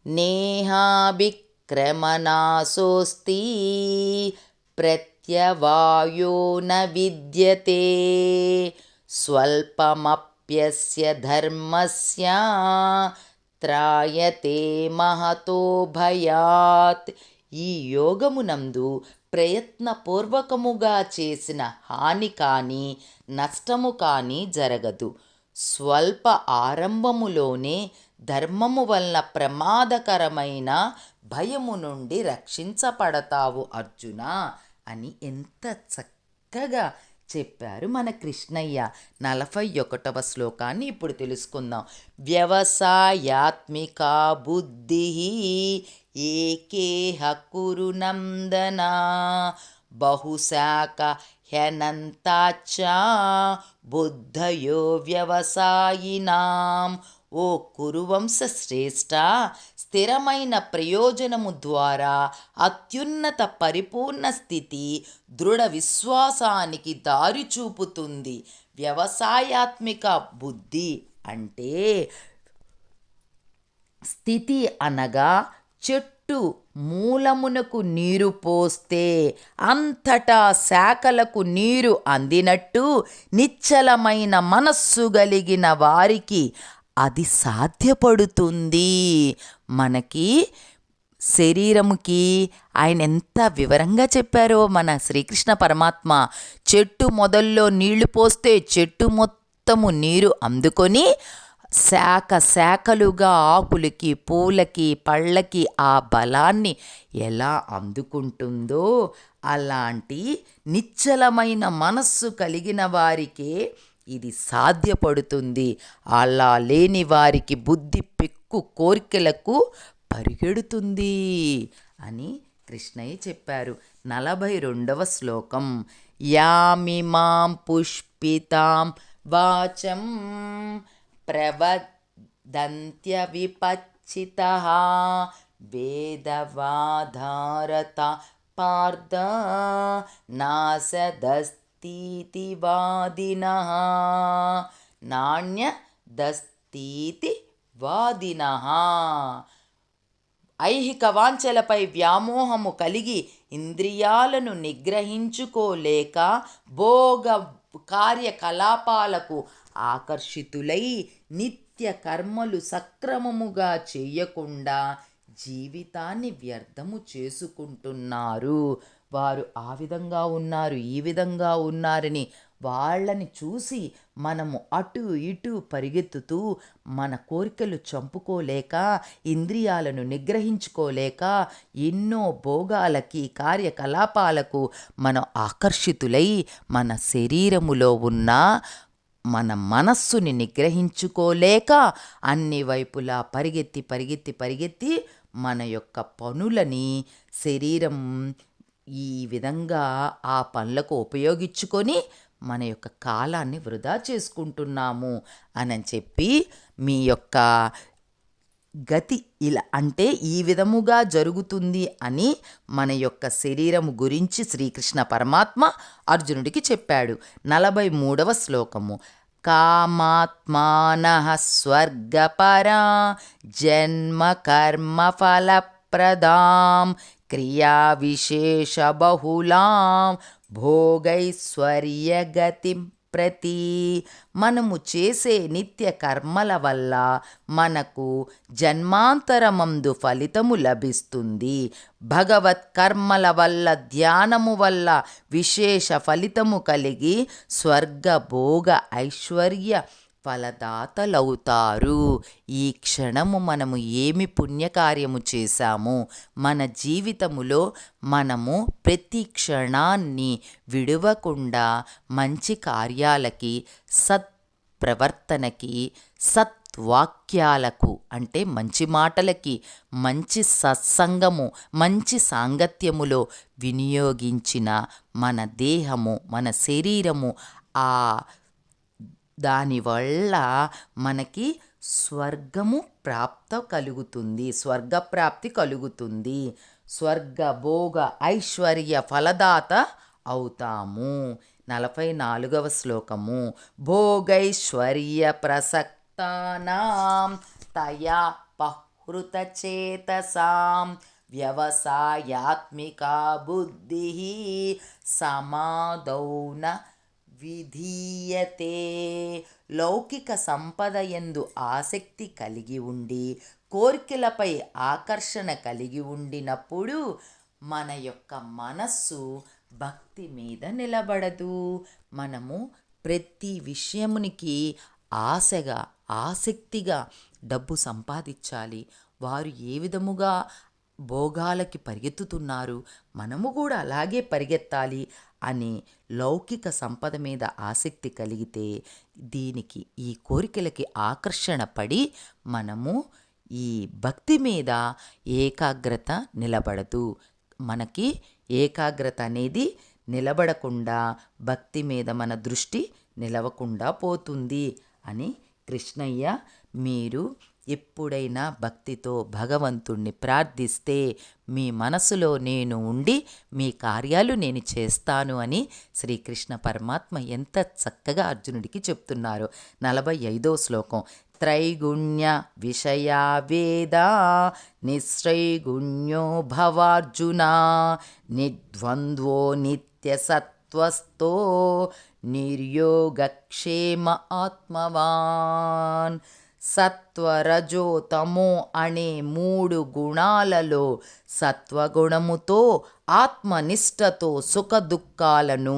నేహాభిక్రమనాశోస్తి ప్రత్యవాయో న విద్యతే స్వల్పమప్యస్య ధర్మస్య త్రాయతే మహతో భయాత్. ఈ యోగమునందు ప్రయత్నపూర్వకముగా చేసిన హాని కానీ నష్టము కానీ జరగదు. స్వల్ప ఆరంభములోనే ధర్మము వలన ప్రమాదకరమైన భయము నుండి రక్షించబడతావు అర్జున అని ఎంత చక్కగా చెప్పారు మన కృష్ణయ్య. 41వ శ్లోకాన్ని ఇప్పుడు తెలుసుకుందాం. వ్యవసాయాత్మికా బుద్ధి ఏకేహ కురు నందన బహుశాఖ హ్యనంతాచ బుద్ధయో వ్యవసాయినాం. ఓ కురువంశ శ్రేష్ఠ, స్థిరమైన ప్రయోజనము ద్వారా అత్యున్నత పరిపూర్ణ స్థితి దృఢ విశ్వాసానికి దారి చూపుతుంది. వ్యవసాయాత్మిక బుద్ధి అంటే స్థితి అనగా చెట్టు మూలమునకు నీరు పోస్తే అంతటా శాఖలకు నీరు అందినట్టు నిశ్చలమైన మనస్సు కలిగిన వారికి అది సాధ్యపడుతుంది. మనకి శరీరముకి ఆయన ఎంత వివరంగా చెప్పారో మన శ్రీకృష్ణ పరమాత్మ. చెట్టు మొదల్లో నీళ్లు పోస్తే చెట్టు మొత్తము నీరు అందుకొని శాఖలుగా ఆకులకి పూలకి పళ్ళకి ఆ బలాన్ని ఎలా అందుకుంటుందో అలాంటి నిశ్చలమైన మనస్సు కలిగిన వారికే ఇది సాధ్యపడుతుంది. అలా లేని వారికి బుద్ధి పెక్కు కోరికలకు పరిగెడుతుంది అని కృష్ణయ్య చెప్పారు. 42వ శ్లోకం. యామిమాం పుష్పితాం వాచం ప్రవదంత్య విపచ్చితః వేదవాధారత పార్థ నాసదస్తి వాదినః నాణ్యదస్తి వాదినః. ఐహిక వాంఛలపై వ్యామోహము కలిగి ఇంద్రియాలను నిగ్రహించుకోలేక భోగ కార్యకలాపాలకు ఆకర్షితులై నిత్య కర్మలు సక్రమముగా చేయకుండా జీవితాన్ని వ్యర్థము చేసుకుంటున్నారు. వారు ఆ విధంగా ఉన్నారు, ఈ విధంగా ఉన్నారని వాళ్ళని చూసి మనము అటు ఇటు పరిగెత్తుతూ మన కోరికలు చంపుకోలేక, ఇంద్రియాలను నిగ్రహించుకోలేక, ఎన్నో భోగాలకి కార్యకలాపాలకు మనం ఆకర్షితులై మన శరీరములో ఉన్న మన మనస్సుని నిగ్రహించుకోలేక అన్ని వైపులా పరిగెత్తి పరిగెత్తి పరిగెత్తి మన యొక్క పనులని శరీరం ఈ విధంగా ఆ పనులకు ఉపయోగించుకొని మన యొక్క కాలాన్ని వృధా చేసుకుంటున్నాము అని చెప్పి మీ యొక్క గతి ఇలా అంటే ఈ విధముగా జరుగుతుంది అని మన యొక్క శరీరము గురించి శ్రీకృష్ణ పరమాత్మ అర్జునుడికి చెప్పాడు. 43వ శ్లోకము. కామాత్మానః స్వర్గపరా జన్మ కర్మ ఫలప్రదాం క్రియా విశేష బహుళాం భోగైశ్వర్యగతిం ప్రతి. మనము చేసే నిత్య కర్మల వల్ల మనకు జన్మాంతరమందు ఫలితము లభిస్తుంది. భగవత్ కర్మల వల్ల ధ్యానము వల్ల విశేష ఫలితము కలిగి స్వర్గ భోగ ఐశ్వర్య ఫలదాతలవుతారు. ఈ క్షణము మనము ఏమి పుణ్యకార్యము చేశాము, మన జీవితములో మనము ప్రతి క్షణాన్ని విడవకుండా మంచి కార్యాలకి, సత్ప్రవర్తనకి, సత్వాక్యాలకు అంటే మంచి మాటలకి, మంచి సత్సంగము, మంచి సాంగత్యములో వినియోగించిన మన దేహము, మన శరీరము దానివల్ల మనకి స్వర్గము కలుగుతుంది, స్వర్గప్రాప్తి కలుగుతుంది. స్వర్గ భోగ ఐశ్వర్య ఫలదాత అవుతాము. 44వ శ్లోకము. భోగైశ్వర్య ప్రసక్తానాం తయా పహృత చేతసాం వ్యవసాయాత్మికా బుద్ధి సమాదౌన విధీయతే. లౌకిక సంపద యందు ఆసక్తి కలిగి ఉండి కోరికలపై ఆకర్షణ కలిగి ఉండినప్పుడు మన యొక్క మనస్సు భక్తి మీద నిలబడదు. మనము ప్రతి విషయమునికి ఆశగా, ఆసక్తిగా డబ్బు సంపాదించాలి, వారు ఏ విధముగా భోగాలకి పరిగెత్తుతున్నారు, మనము కూడా అలాగే పరిగెత్తాలి అని లౌకిక సంపద మీద ఆసక్తి కలిగితే దీనికి ఈ కోరికలకి ఆకర్షణ పడి మనము ఈ భక్తి మీద ఏకాగ్రత నిలబడదు. మనకి ఏకాగ్రత అనేది నిలబడకుండా భక్తి మీద మన దృష్టి నిలవకుండా పోతుంది అని కృష్ణయ్య మీరు ఎప్పుడైనా భక్తితో భగవంతుణ్ణి ప్రార్థిస్తే మీ మనసులో నేను ఉండి మీ కార్యాలు నేను చేస్తాను అని శ్రీకృష్ణ పరమాత్మ ఎంత చక్కగా అర్జునుడికి చెప్తున్నారు. 45వ శ్లోకం. త్రైగుణ్య విషయా వేద నిశ్రైగుణ్యో భవార్జున నిర్ద్వంద్వో నిత్య సత్వస్థో నిర్యోగక్షేమ ఆత్మవాన్. సత్వరజో తమో అనే 3 గుణాలలో సత్వగుణముతో ఆత్మనిష్టతో సుఖదుఖాలను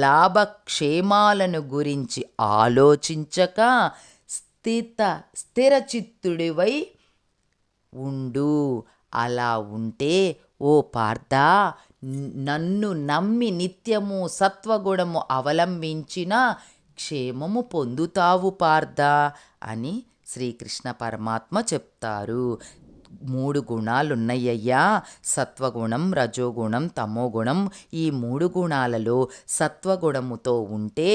లాభక్షేమాలను గురించి ఆలోచించక స్థిరచిత్తుడివై ఉండు. అలా ఉంటే ఓ పార్థ, నన్ను నమ్మి నిత్యము సత్వగుణము అవలంబించిన క్షేమము పొందుతావు పార్థ అని శ్రీకృష్ణ పరమాత్మ చెప్తారు. 3 గుణాలున్నాయ్యా, సత్వగుణం, రజోగుణం, తమోగుణం. ఈ 3 గుణాలలో సత్వగుణముతో ఉంటే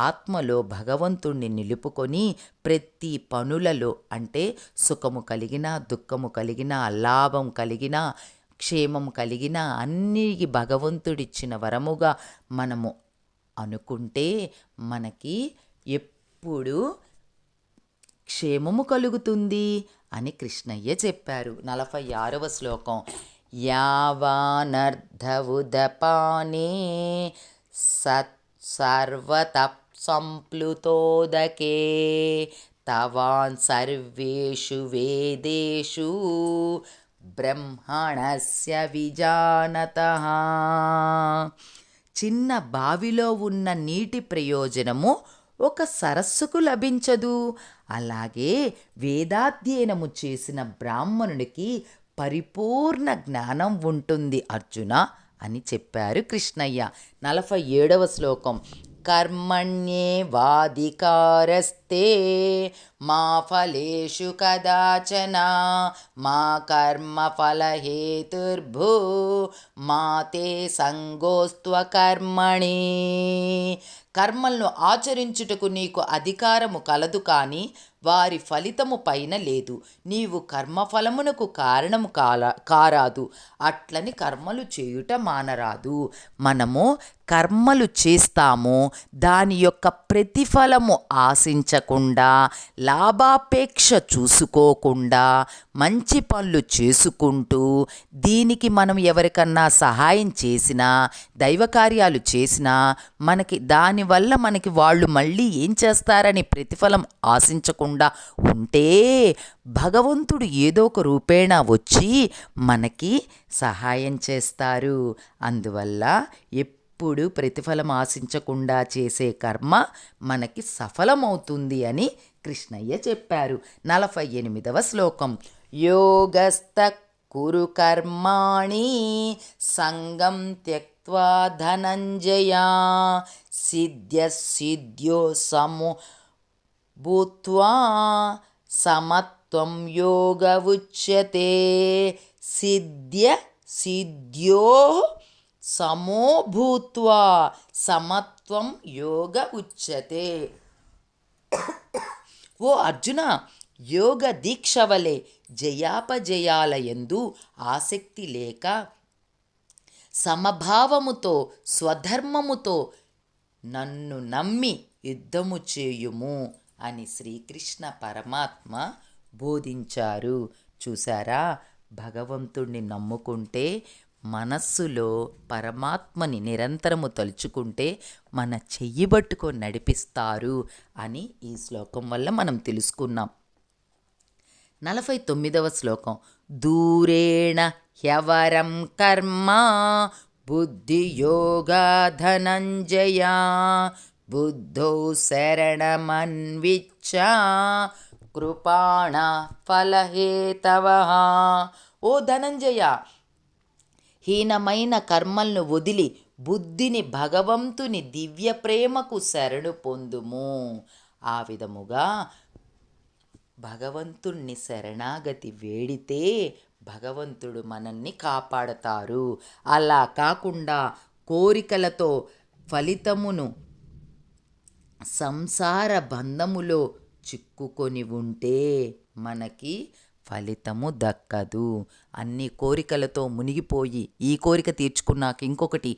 ఆత్మలో భగవంతుణ్ణి నిలుపుకొని ప్రతి పనులలో అంటే సుఖము కలిగిన, దుఃఖము కలిగిన, లాభం కలిగిన, క్షేమం కలిగిన అన్నిటికీ భగవంతుడిచ్చిన వరముగా మనము అనుకుంటే మనకి ఎప్పుడు క్షేమము కలుగుతుంది అని కృష్ణయ్య చెప్పారు. 46వ శ్లోకం. యావానర్ధవుదపానే సర్వతః సంప్లుతోదకే తవాన్ సర్వేషు వేదేషు బ్రహ్మణస్య విజానతః. చిన్న బావిలో ఉన్న నీటి ప్రయోజనము ఒక సరస్సుకు లభించదు. అలాగే వేదాధ్యయనము చేసిన బ్రాహ్మణుడికి పరిపూర్ణ జ్ఞానం ఉంటుంది అర్జున అని చెప్పారు కృష్ణయ్య. 47వ శ్లోకం. కర్మణ్యేవాధికారస్తే మా ఫలేషు కదాచన మా కర్మఫలహేతుర్భూ మా తే సంగోస్త్వకర్మణి. కర్మలను ఆచరించుటకు నీకు అధికారము కలదు, కానీ వారి ఫలితము పైన లేదు. నీవు కర్మఫలమునకు కారణము కారాదు. అట్లని కర్మలు చేయుట మానరాదు. మనము కర్మలు చేస్తాము, దాని యొక్క ప్రతిఫలము ఆశించకుండా, లాభాపేక్ష చూసుకోకుండా మంచి పనులు చేసుకుంటూ, దీనికి మనం ఎవరికన్నా సహాయం చేసినా, దైవకార్యాలు చేసినా మనకి దానివల్ల వాళ్ళు మళ్ళీ ఏం చేస్తారని ప్రతిఫలం ఆశించకుండా ఉంటే భగవంతుడు ఏదో ఒక రూపేణ వచ్చి మనకి సహాయం చేస్తారు. అందువల్ల ఎప్పుడు ప్రతిఫలం ఆశించకుండా చేసే కర్మ మనకి సఫలమవుతుంది అని కృష్ణయ్య చెప్పారు. 48వ శ్లోకం. యోగస్థ కురు కర్మాణి సంగం త్యక్త్వా ధనంజయ సిద్ధ్యో సమో భూత్వా సమత్వం యోగ ఉచ్యతే. సిద్ధ్యో సమో భూత్వా సమత్వం యోగ ఉచ్యతే. ఓ అర్జున, యోగ దీక్ష వలె జయాపజయాల యందు ఆసక్తి లేక సమభావముతో స్వధర్మముతో నన్ను నమ్మి యుద్ధము చేయుము అని శ్రీకృష్ణ పరమాత్మ బోధించారు. చూసారా, భగవంతుణ్ణి నమ్ముకుంటే, మనస్సులో పరమాత్మని నిరంతరము తలుచుకుంటే మన చెయ్యి పట్టుకొని నడిపిస్తారు అని ఈ శ్లోకం వల్ల మనం తెలుసుకున్నాం. 49వ శ్లోకం. దూరేణ హ్యవరం కర్మ బుద్ధియోగా ధనంజయ బుద్ధౌ శరణమన్విచ్చ కృపాణ ఫలహేతవః. ఓ ధనంజయ, హీనమైన కర్మలను వదిలి బుద్ధిని భగవంతుని దివ్య ప్రేమకు శరణు పొందుము. ఆ విధముగా భగవంతుణ్ణి శరణాగతి వేడితే భగవంతుడు మనల్ని కాపాడతారు. అలా కాకుండా కోరికలతో ఫలితమును సంసార బంధములో చిక్కుకొని ఉంటే మనకి ఫలితము దక్కదు. అన్ని కోరికలతో మునిగిపోయి ఈ కోరిక తీర్చుకున్నాక ఇంకొకటి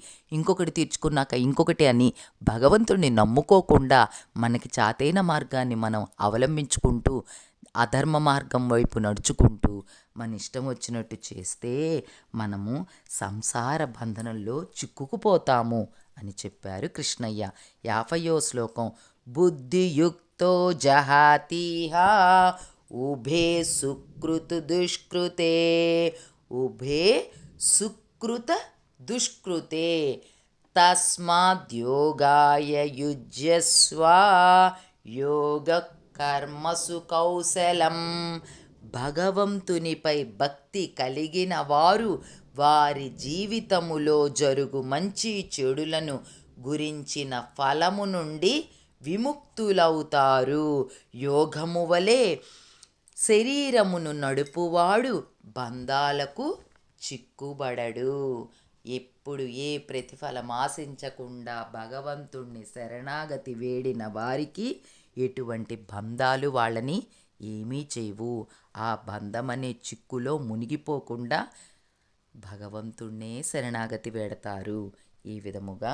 తీర్చుకున్నాక ఇంకొకటి అని భగవంతుడిని నమ్ముకోకుండా మనకి చాతైన మార్గాన్ని మనం అవలంబించుకుంటూ అధర్మ మార్గం వైపు నడుచుకుంటూ మన ఇష్టం వచ్చినట్టు చేస్తే మనము సంసార బంధనంలో చిక్కుకుపోతాము అని చెప్పారు కృష్ణయ్య. 50వ శ్లోకం. బుద్ధియుక్తో జహాతిహ ఉభే సుకృత దుష్కృతే తస్మాద్యోగాయ యుజ్యస్వ యోగ కర్మసు కౌశలం. భగవంతునిపై భక్తి కలిగిన వారు వారి జీవితములో జరుగు మంచి చెడులను గురించిన ఫలము నుండి విముక్తులవుతారు. యోగము వలె శరీరమును నడుపువాడు బంధాలకు చిక్కుబడడు. ఎప్పుడు ఏ ప్రతిఫలం ఆశించకుండా భగవంతుణ్ణి శరణాగతి వేడిన వారికి ఎటువంటి బంధాలు వాళ్ళని ఏమీ చేయవు. ఆ బంధమనే చిక్కులో మునిగిపోకుండా భగవంతుణ్ణే శరణాగతి వేడతారు. ఈ విధముగా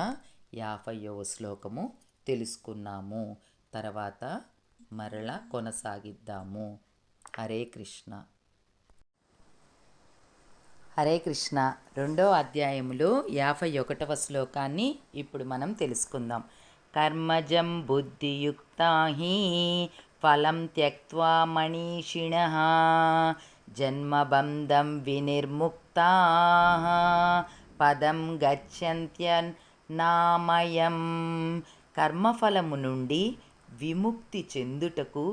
50వ శ్లోకము తెలుసుకున్నాము. తర్వాత మరలా కొనసాగిద్దాము. హరే కృష్ణ. హరే కృష్ణ. 2వ అధ్యాయములో 51వ శ్లోకాన్ని ఇప్పుడు మనం తెలుసుకుందాం. కర్మజం బుద్ధియుక్తా హి ఫలం త్యక్త్వా మనీషిణః జన్మబంధం వినిర్ముక్తాః పదం గచ్చంత్యన్నామయం. కర్మఫలము నుండి విముక్తి చెందుటకు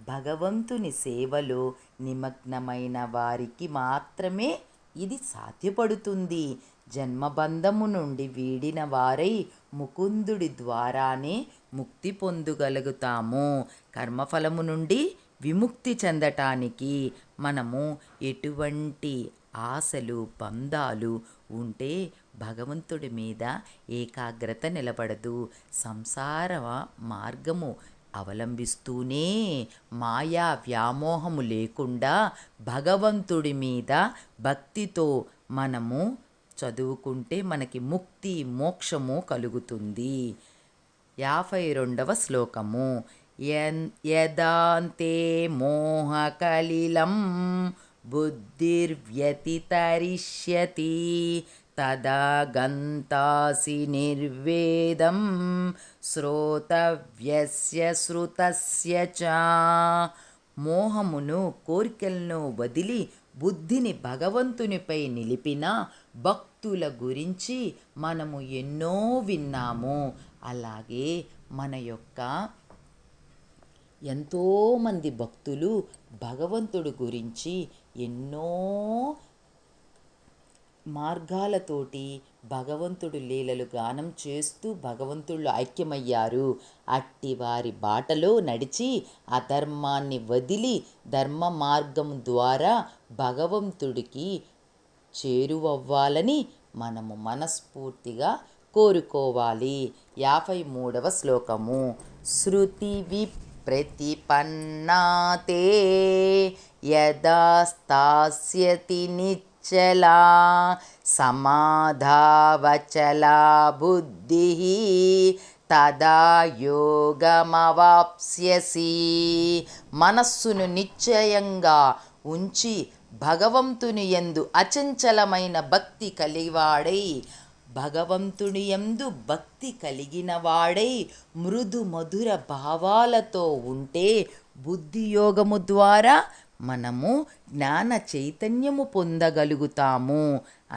భగవంతుని సేవలో నిమగ్నమైన వారికి మాత్రమే ఇది సాధ్యపడుతుంది. జన్మబంధము నుండి వీడిన వారై ముకుందుడి ద్వారానే ముక్తి పొందగలుగుతాము. కర్మఫలము నుండి విముక్తి చెందటానికి మనము ఎటువంటి ఆశలు బంధాలు ఉంటే భగవంతుడి మీద ఏకాగ్రత నిలబడదు. సంసార మార్గము అవలంబిస్తూనే మాయా వ్యామోహము లేకుండా భగవంతుడి మీద భక్తితో మనము చదువుకుంటే మనకి ముక్తి మోక్షము కలుగుతుంది. 52వ శ్లోకము. యదాంతే మోహకలిలం బుద్ధిర్వ్యతితరిష్యతి తదా గంతాసి నిర్వేదం శ్రోతవ్యస్య శ్రుతస్య చ. మోహమును కోరికలను వదిలి బుద్ధిని భగవంతునిపై నిలిపిన భక్తుల గురించి మనము ఎన్నో విన్నాము. అలాగే మన యొక్క ఎంతోమంది భక్తులు భగవంతుడి గురించి ఎన్నో మార్గాలతోటి భగవంతుడు లీలలు గానం చేస్తూ భగవంతుళ్ళు ఐక్యమయ్యారు. అట్టి వారి బాటలో నడిచి అధర్మాన్ని వదిలి ధర్మ మార్గం ద్వారా భగవంతుడికి చేరువవ్వాలని మనము మనస్ఫూర్తిగా కోరుకోవాలి. 53వ శ్లోకము. శృతి విప్రతిపన్నా తే యదా స్థాస్యతి నిశ్చలా సమాధావచలా బుద్ధిః తదా యోగమవాప్స్యసి. మనస్సును నిశ్చయంగా ఉంచి భగవంతుని యందు అచంచలమైన భక్తి కలివాడై భగవంతుని యందు భక్తి కలిగిన వాడై మృదు మధుర భావాలతో ఉంటే బుద్ధియోగము ద్వారా మనము జ్ఞాన చైతన్యము పొందగలుగుతాము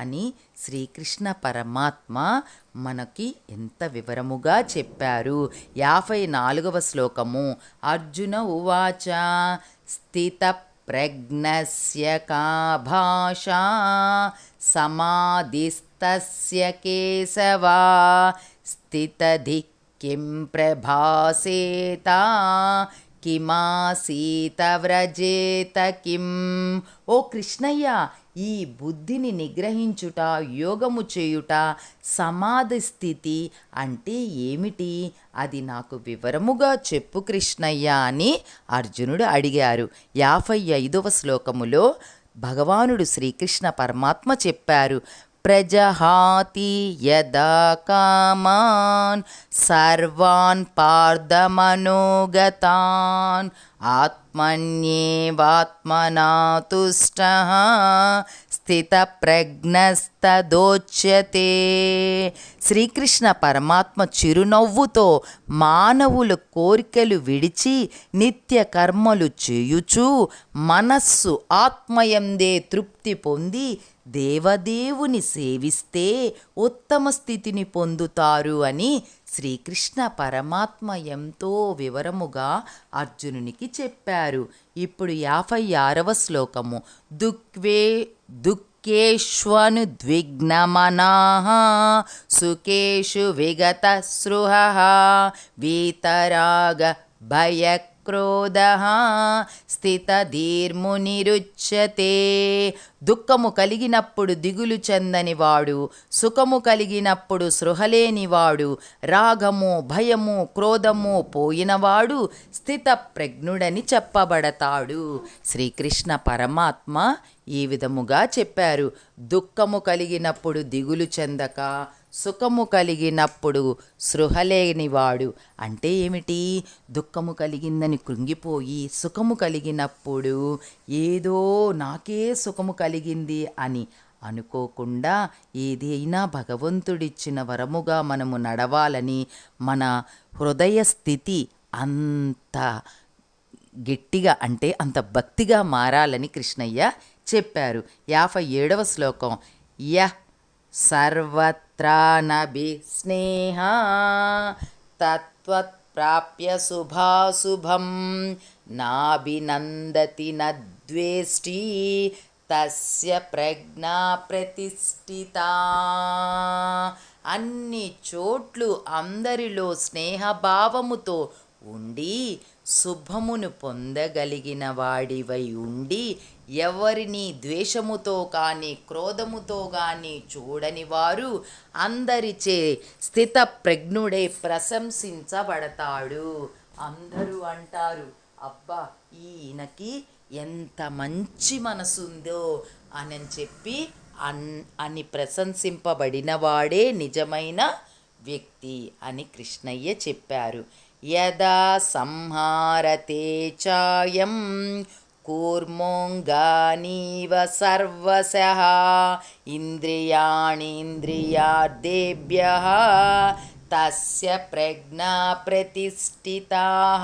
అని శ్రీకృష్ణ పరమాత్మ మనకి ఎంత వివరముగా చెప్పారు. 54వ శ్లోకము. అర్జున ఉవాచ స్థిత ప్రజ్ఞస్య కా భాషా సమాధిస్తస్య కేశవా స్థితధిః కిం ప్రభాసేత కిమాసీత వ్రజేత కిం. ఓ కృష్ణయ్య, ఈ బుద్ధిని నిగ్రహించుట, యోగము చేయుట, సమాధి స్థితి అంటే ఏమిటి? అది నాకు వివరముగా చెప్పు కృష్ణయ్య అని అర్జునుడు అడిగారు. 55వ శ్లోకములో భగవానుడు శ్రీకృష్ణ పరమాత్మ చెప్పారు. ప్రజహాతి యదా కామాన్ సర్వాన్ పార్థమనోగతాన్ ఆత్మన్యేవాత్మనా తుష్టః స్థితప్రజ్ఞస్తదోచ్యతే. శ్రీకృష్ణ పరమాత్మ చిరునవ్వుతో మానవులు కోరికలు విడిచి నిత్య కర్మలు చేయుచు మనస్సు ఆత్మయందే తృప్తి పొంది దేవదేవుని సేవిస్తే ఉత్తమ స్థితిని పొందుతారు అని శ్రీకృష్ణ పరమాత్మ ఎంతో వివరముగా అర్జునునికి చెప్పారు. ఇప్పుడు 56వ శ్లోకము. దుఃఖేష్వనుద్విగ్నమనాః సుఖేషు విగత స్పృహః వీతరాగ భయక్రోధః స్థితధీర్మునిరుచ్యతే. దుఃఖము కలిగినప్పుడు దిగులు చెందనివాడు, సుఖము కలిగినప్పుడు సృహలేనివాడు, రాగము భయము క్రోధము పోయినవాడు స్థిత ప్రజ్ఞుడని చెప్పబడతాడు. శ్రీకృష్ణ పరమాత్మ ఈ విధముగా చెప్పారు. దుఃఖము కలిగినప్పుడు దిగులు చెందక, సుఖము కలిగినప్పుడు సృహలేనివాడు అంటే ఏమిటి? దుఃఖము కలిగిందని కృంగిపోయి సుఖము కలిగినప్పుడు ఏదో నాకే సుఖము కలిగింది అని అనుకోకుండా ఏదైనా భగవంతుడిచ్చిన వరముగా మనము నడవాలని, మన హృదయ స్థితి అంత గట్టిగా అంటే అంత భక్తిగా మారాలని కృష్ణయ్య చెప్పారు. 57వ శ్లోకం. యః సర్వత్రా నభిస్నేహ తత్వత్ప్రాప్య శుభాశుభం నాభినందతి నద్వేష్టి తస్య ప్రజ్ఞా ప్రతిష్ఠిత. అన్ని చోట్లు అందరిలో స్నేహభావముతో ఉండి శుభమును పొందగలిగిన వాడివై ఉండి ఎవరిని ద్వేషముతో కానీ క్రోధముతో కానీ చూడని వారు అందరిచే స్థిత ప్రజ్ఞుడై ప్రశంసించబడతాడు. అందరూ అంటారు, అబ్బా ఈయనకి ఎంత మంచి మనసుందో అని చెప్పి అని ప్రశంసింపబడిన వాడే నిజమైన వ్యక్తి అని కృష్ణయ్య చెప్పారు. యదా సంహారతే చాయం కూర్మోంగానీవ సర్వశః ఇంద్రియాణీంద్రియార్థేభ్యః తస్య ప్రజ్ఞా ప్రతిష్ఠితాః.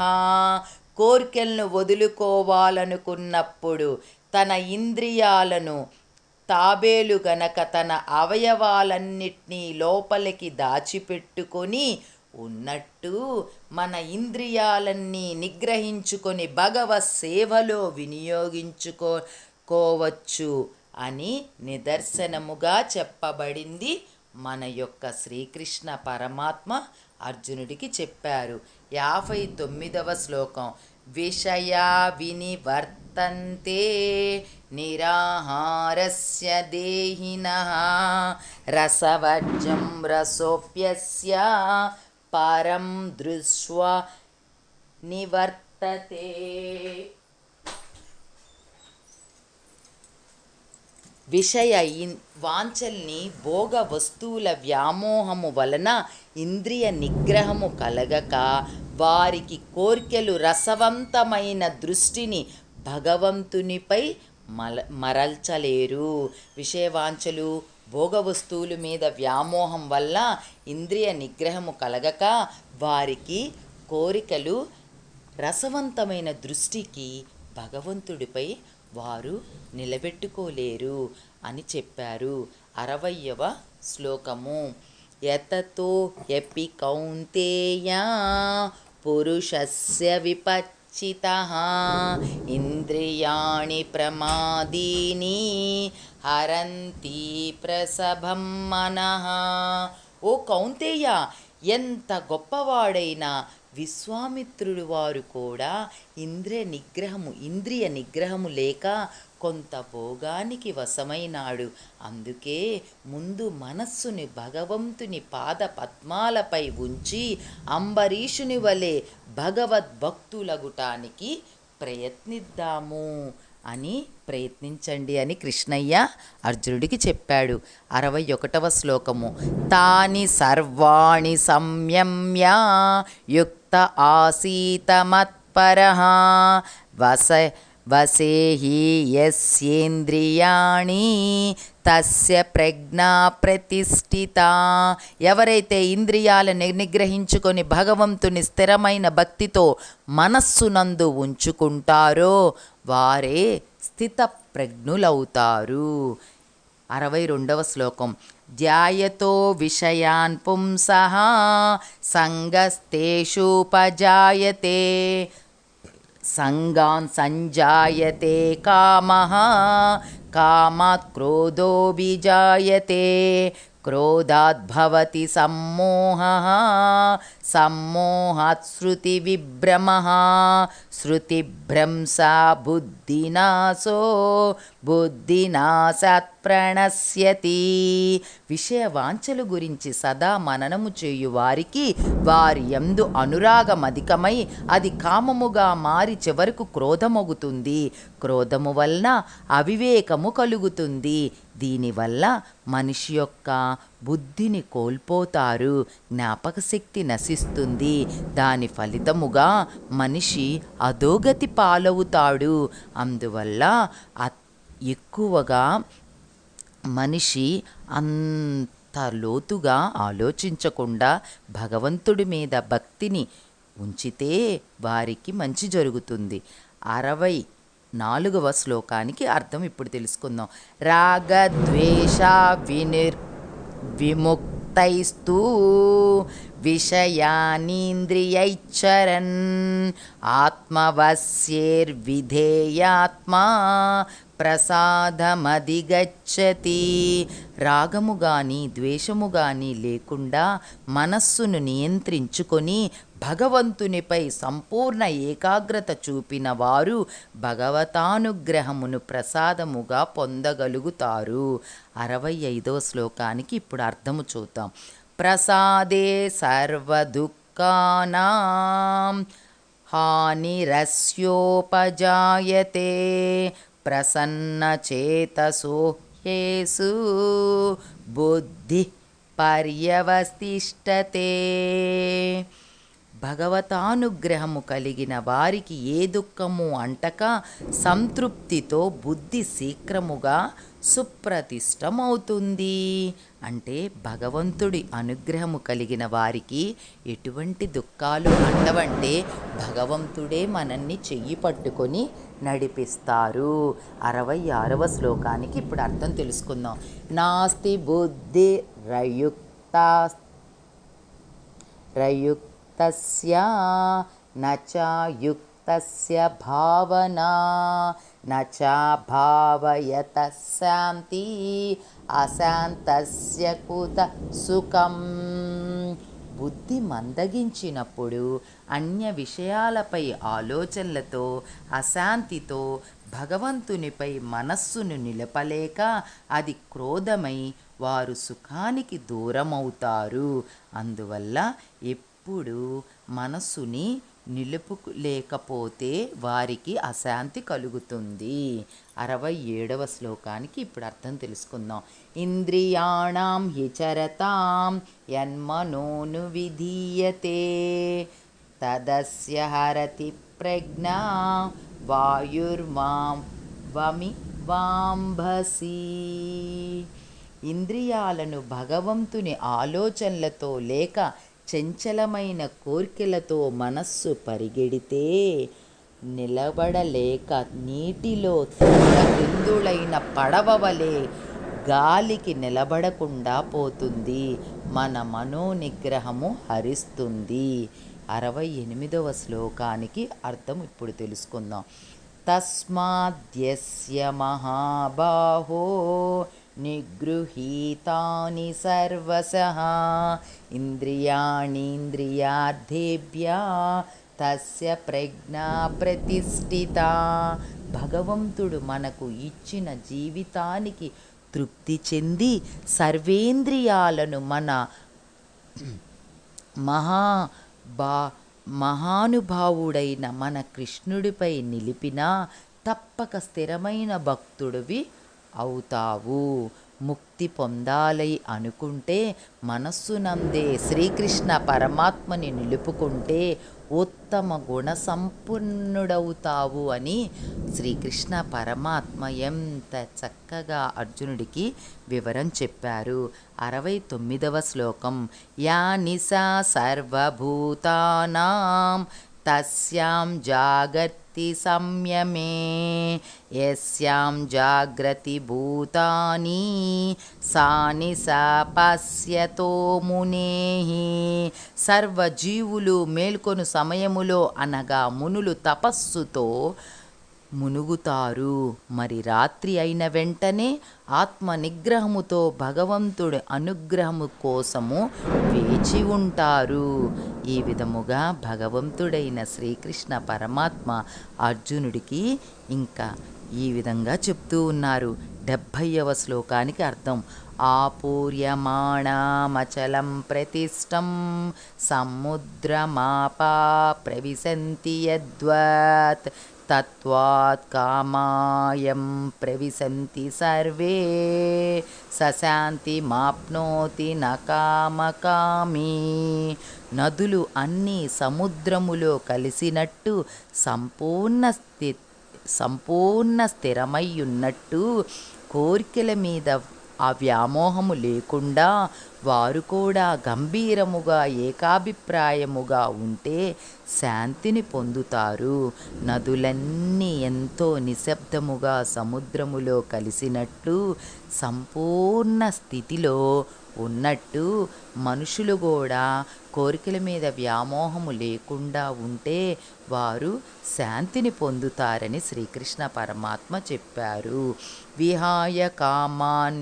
కోర్కెలను వదులుకోవాలనుకున్నప్పుడు తన ఇంద్రియాలను తాబేలు గనక తన అవయవాలన్నిటినీ లోపలికి దాచిపెట్టుకొని ఉన్నట్టు మన ఇంద్రియాలన్నీ నిగ్రహించుకొని భగవత్ సేవలో వినియోగించుకోవచ్చు అని నిదర్శనముగా చెప్పబడింది మన యొక్క శ్రీకృష్ణ పరమాత్మ అర్జునుడికి చెప్పారు. 59వ శ్లోకం. విషయా వినివర్తంతే నిరాహారస్య దేహినః రసవర్జం రసోప్యస్య పరం దృష్ట్వా నివర్తతే. విషయ వాంఛల్ని భోగ వస్తువుల వ్యామోహము వలన ఇంద్రియ నిగ్రహము కలగక వారికి కోర్కెలు రసవంతమైన దృష్టిని భగవంతునిపై మరల్చలేరు. విషయవాంఛలు భోగ వస్తువుల మీద వ్యామోహం వల్ల ఇంద్రియ నిగ్రహము కలగక వారికి కోరికలు రసవంతమైన దృష్టికి భగవంతుడిపై వారు నిలబెట్టుకోలేరు అని చెప్పారు. 60వ శ్లోకము. యతతో యపి కౌంతేయ పురుషస్య విపచ్చితః ఇంద్రియాణి ప్రమాదీని హరంతి ప్రసభం మనః. ఓ కౌంతేయ, ఎంత గొప్పవాడైనా విశ్వామిత్రుడు వారు కూడా ఇంద్రియ నిగ్రహము లేక కొంత భోగానికి వశమైనాడు. అందుకే ముందు మనస్సుని భగవంతుని పాద పద్మాలపై ఉంచి అంబరీషుని వలె భగవద్భక్తులగుటానికి ప్రయత్నిద్దాము అని ప్రయత్నించండి అని కృష్ణయ్య అర్జునుడికి చెప్పాడు. 61వ శ్లోకము. తాని సర్వాణి సంయమ్య యుక్త ఆసీత మత్పరః వసేహి యస్యేంద్రియాణి తస్య ప్రజ్ఞా ప్రతిష్ఠిత. ఎవరైతే ఇంద్రియాలను నిగ్రహించుకొని భగవంతుని స్థిరమైన భక్తితో మనస్సునందు ఉంచుకుంటారో వారే స్థిత ప్రజ్ఞులవుతారు. 62వ శ్లోకం. ధ్యాయతో విషయాన్ పుంసః సంగస్తేషుపజాయతే సంగాన్ సంజాయతే కామః కామాత్ క్రోధోభిజాయతే క్రోధాద్భవతి సమ్మోహః సమ్మోహాత్ స్మృతివిభ్రమః స్మృతిభ్రంశా బుద్ధినాశో బుద్ధినాశాత్ ప్రణశ్యతి. విషయ వాంఛల గురించి సదా మననము చేయు వారికి వారి యందు అనురాగం అధికమై అది కామముగా మారి చివరకు క్రోధమొగుతుంది. క్రోధము వలన అవివేకము కలుగుతుంది. దీనివల్ల మనిషి యొక్క బుద్ధిని కోల్పోతారు, జ్ఞాపక శక్తి నశిస్తుంది. దాని ఫలితముగా మనిషి అధోగతి పాలవుతాడు. అందువల్ల ఎక్కువగా మనిషి అంత లోతుగా ఆలోచించకుండా భగవంతుడి మీద భక్తిని ఉంచితే వారికి మంచి జరుగుతుంది. 64వ శ్లోకానికి అర్థం ఇప్పుడు తెలుసుకుందాం. రాగద్వేష విముక్తైస్తు విషయానీంద్రియైశ్చరన్ ఆత్మవశ్యేర్విధేయాత్మా ప్రసాదమధిగచ్చతి. రాగము గాని ద్వేషము గాని లేకుండా మనస్సును నియంత్రించుకొని భగవంతునిపై సంపూర్ణ ఏకాగ్రత చూపిన వారు భగవతానుగ్రహమును ప్రసాదముగా పొందగలుగుతారు. 65వ శ్లోకానికి ఇప్పుడు అర్థము చూద్దాం. ప్రసాదే సర్వదుఃఖానాం హానిరస్యోపజాయతే ప్రసన్నచేతసో యేసు బుద్ధి పర్యవతిష్టతే. భగవతానుగ్రహము కలిగిన వారికి ఏ దుఃఖము అంటక సంతృప్తితో బుద్ధి శీఘ్రముగా సుప్రతిష్టమవుతుంది. అంటే భగవంతుడి అనుగ్రహము కలిగిన వారికి ఎటువంటి దుఃఖాలు అంటవంటే భగవంతుడే మనల్ని చెయ్యి పట్టుకొని నడిపిస్తారు. 66వ శ్లోకానికి ఇప్పుడు అర్థం తెలుసుకుందాం. నాస్తి బుద్ధి రయుక్తస్య నచ యుక్తస్య భావనా నచ భావయత శాంతి అశాంతస్య కుత సుఖం. బుద్ధి మందగించినప్పుడు అన్య విషయాలపై ఆలోచనలతో అశాంతితో భగవంతునిపై మనస్సును నిలపలేక అది క్రోధమై వారు సుఖానికి దూరమవుతారు. అందువల్ల ఎప్పుడు మనస్సుని నిలుపులేకపోతే వారికి అశాంతి కలుగుతుంది. 67వ శ్లోకానికి ఇప్పుడు అర్థం తెలుసుకుందాం. ఇంద్రియాణం హిచరతాం యన్మనోను విధీయతే తదస్య హరతి ప్రజ్ఞా వాయుర్మాం వమి వాంభసి. ఇంద్రియాలను భగవంతుని ఆలోచనలతో లేక చంచలమైన కోర్కెలతో మనస్సు పరిగెడితే నిలబడలేక నీటిలో తేలబిందులైన పడవ వలె గాలికి నిలబడకుండా పోతుంది. మన మనోనిగ్రహము హరిస్తుంది. 68వ శ్లోకానికి అర్థం ఇప్పుడు తెలుసుకుందాం. తస్మాద్యస్య మహాబాహో నిగృహీతాని సర్వశః ఇంద్రియాణీంద్రియార్థేభ్యः తస్య ప్రజ్ఞా ప్రతిష్ఠిత. భగవంతుడు మనకు ఇచ్చిన జీవితానికి తృప్తి చెంది సర్వేంద్రియాలను మన మహానుభావుడైన మన కృష్ణుడిపై నిలిపినా తప్పక స్థిరమైన భక్తుడివి అవుతావు. ముక్తి పొందాలి అనుకుంటే మనస్సునందే శ్రీకృష్ణ పరమాత్మని నిలుపుకుంటే ఉత్తమ గుణ సంపన్నుడవుతావు అని శ్రీకృష్ణ పరమాత్మ ఎంత చక్కగా అర్జునుడికి వివరం చెప్పారు. 69వ శ్లోకం. యా నిశా సర్వభూతానాం తస్యాం జాగర్తి సంయమే యస్యాం జాగ్రతి భూతాని సా నిశా పశ్యతో మునేః. సర్వజీవులు మేల్కొను సమయములో అనగా మునులు తపస్సుతో మునుగుతారు. మరి రాత్రి అయిన వెంటనే ఆత్మ నిగ్రహముతో భగవంతుడి అనుగ్రహము కోసము వేచి ఉంటారు. ఈ విధముగా భగవంతుడైన శ్రీకృష్ణ పరమాత్మ అర్జునుడికి ఇంకా ఈ విధంగా చెప్తూ ఉన్నారు. 70వ శ్లోకానికి అర్థం. ఆపూర్యమాణమచలం ప్రతిష్టం సముద్రమాపా ప్రవిశంతి యద్వత్ తత్వాత్ కామాయం ప్రవిశంతి సర్వే సశాంతి మాప్నోతి నకామకామి. నదులు అన్నీ సముద్రములో కలిసినట్టు సంపూర్ణ స్థిరమై ఉన్నట్టు కోరికల మీద ఆ వ్యామోహము లేకుండా వారు కూడా గంభీరముగా ఏకాభిప్రాయముగా ఉంటే శాంతిని పొందుతారు. నదులన్నీ ఎంతో నిశ్శబ్దముగా సముద్రములో కలిసినట్టు సంపూర్ణ స్థితిలో ఉన్నట్టు మనుషులు కూడా కోరికల మీద వ్యామోహము లేకుండా ఉంటే వారు శాంతిని పొందుతారని శ్రీకృష్ణ పరమాత్మ చెప్పారు. విహాయ కామాన్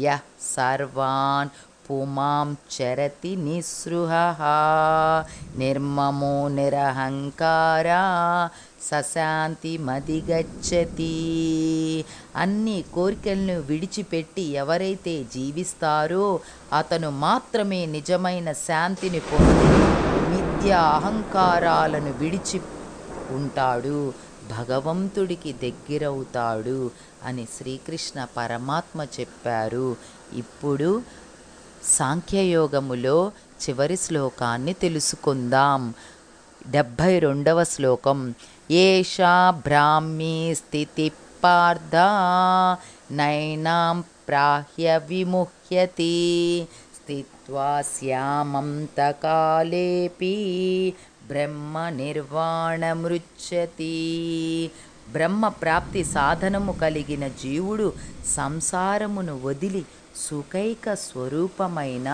యః సర్వాన్ పుమాం చరతి నిస్పృహః నిర్మమో నిరహంకార సశాంతిమధిగచ్చతి. అన్ని కోరికలను విడిచిపెట్టి ఎవరైతే జీవిస్తారో అతను మాత్రమే నిజమైన శాంతిని పొంది మిథ్యా అహంకారాలను విడిచి ఉంటాడు, భగవంతుడికి దగ్గరవుతాడు అని శ్రీకృష్ణ పరమాత్మ చెప్పారు. ఇప్పుడు సాంఖ్యయోగములో చివరి శ్లోకాన్ని తెలుసుకుందాం. 72వ శ్లోకం. ఏషా బ్రాహ్మీ స్థితి పార్థ నైనాం ప్రాహ్య విముహ్యతి స్థిత్వా శ్యామంతకాలేపి బ్రహ్మ నిర్వాణమృచ్చతి. బ్రహ్మ ప్రాప్తి సాధనము కలిగిన జీవుడు సంసారమును వదిలి సుఖైక స్వరూపమైన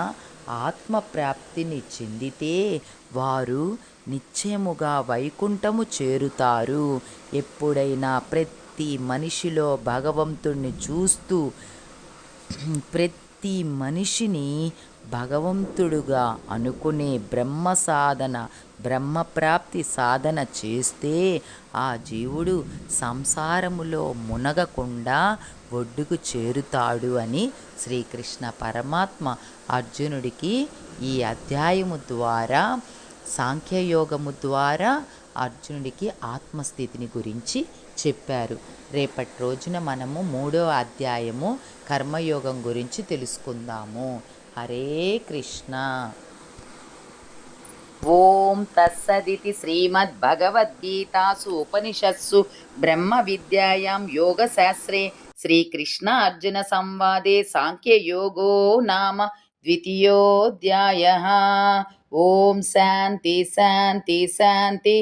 ఆత్మప్రాప్తిని చెందితే వారు నిశ్చయముగా వైకుంఠము చేరుతారు. ఎప్పుడైనా ప్రతి మనిషిలో భగవంతుణ్ణి చూస్తూ ప్రతి మనిషిని భగవంతుడుగా అనుకునే బ్రహ్మ సాధన, బ్రహ్మప్రాప్తి సాధన చేస్తే ఆ జీవుడు సంసారములో మునగకుండా ఒడ్డుకు చేరుతాడు అని శ్రీకృష్ణ పరమాత్మ అర్జునుడికి ఈ అధ్యాయము ద్వారా, సాంఖ్యయోగము ద్వారా అర్జునుడికి ఆత్మస్థితిని గురించి చెప్పారు. రేపటి రోజున మనము 3వ అధ్యాయము కర్మయోగం గురించి తెలుసుకుందాము. హరే కృష్ణ. ఓం తత్సదితి శ్రీమద్భగవద్గీతాసు ఉపనిషత్సు బ్రహ్మ విద్యాయాం యోగశాస్త్రే శ్రీకృష్ణ అర్జున సంవాదే సాంఖ్యయోగో నామ ద్వితీయోऽధ్యాయః. ఓం శాంతి శాంతి శాంతి.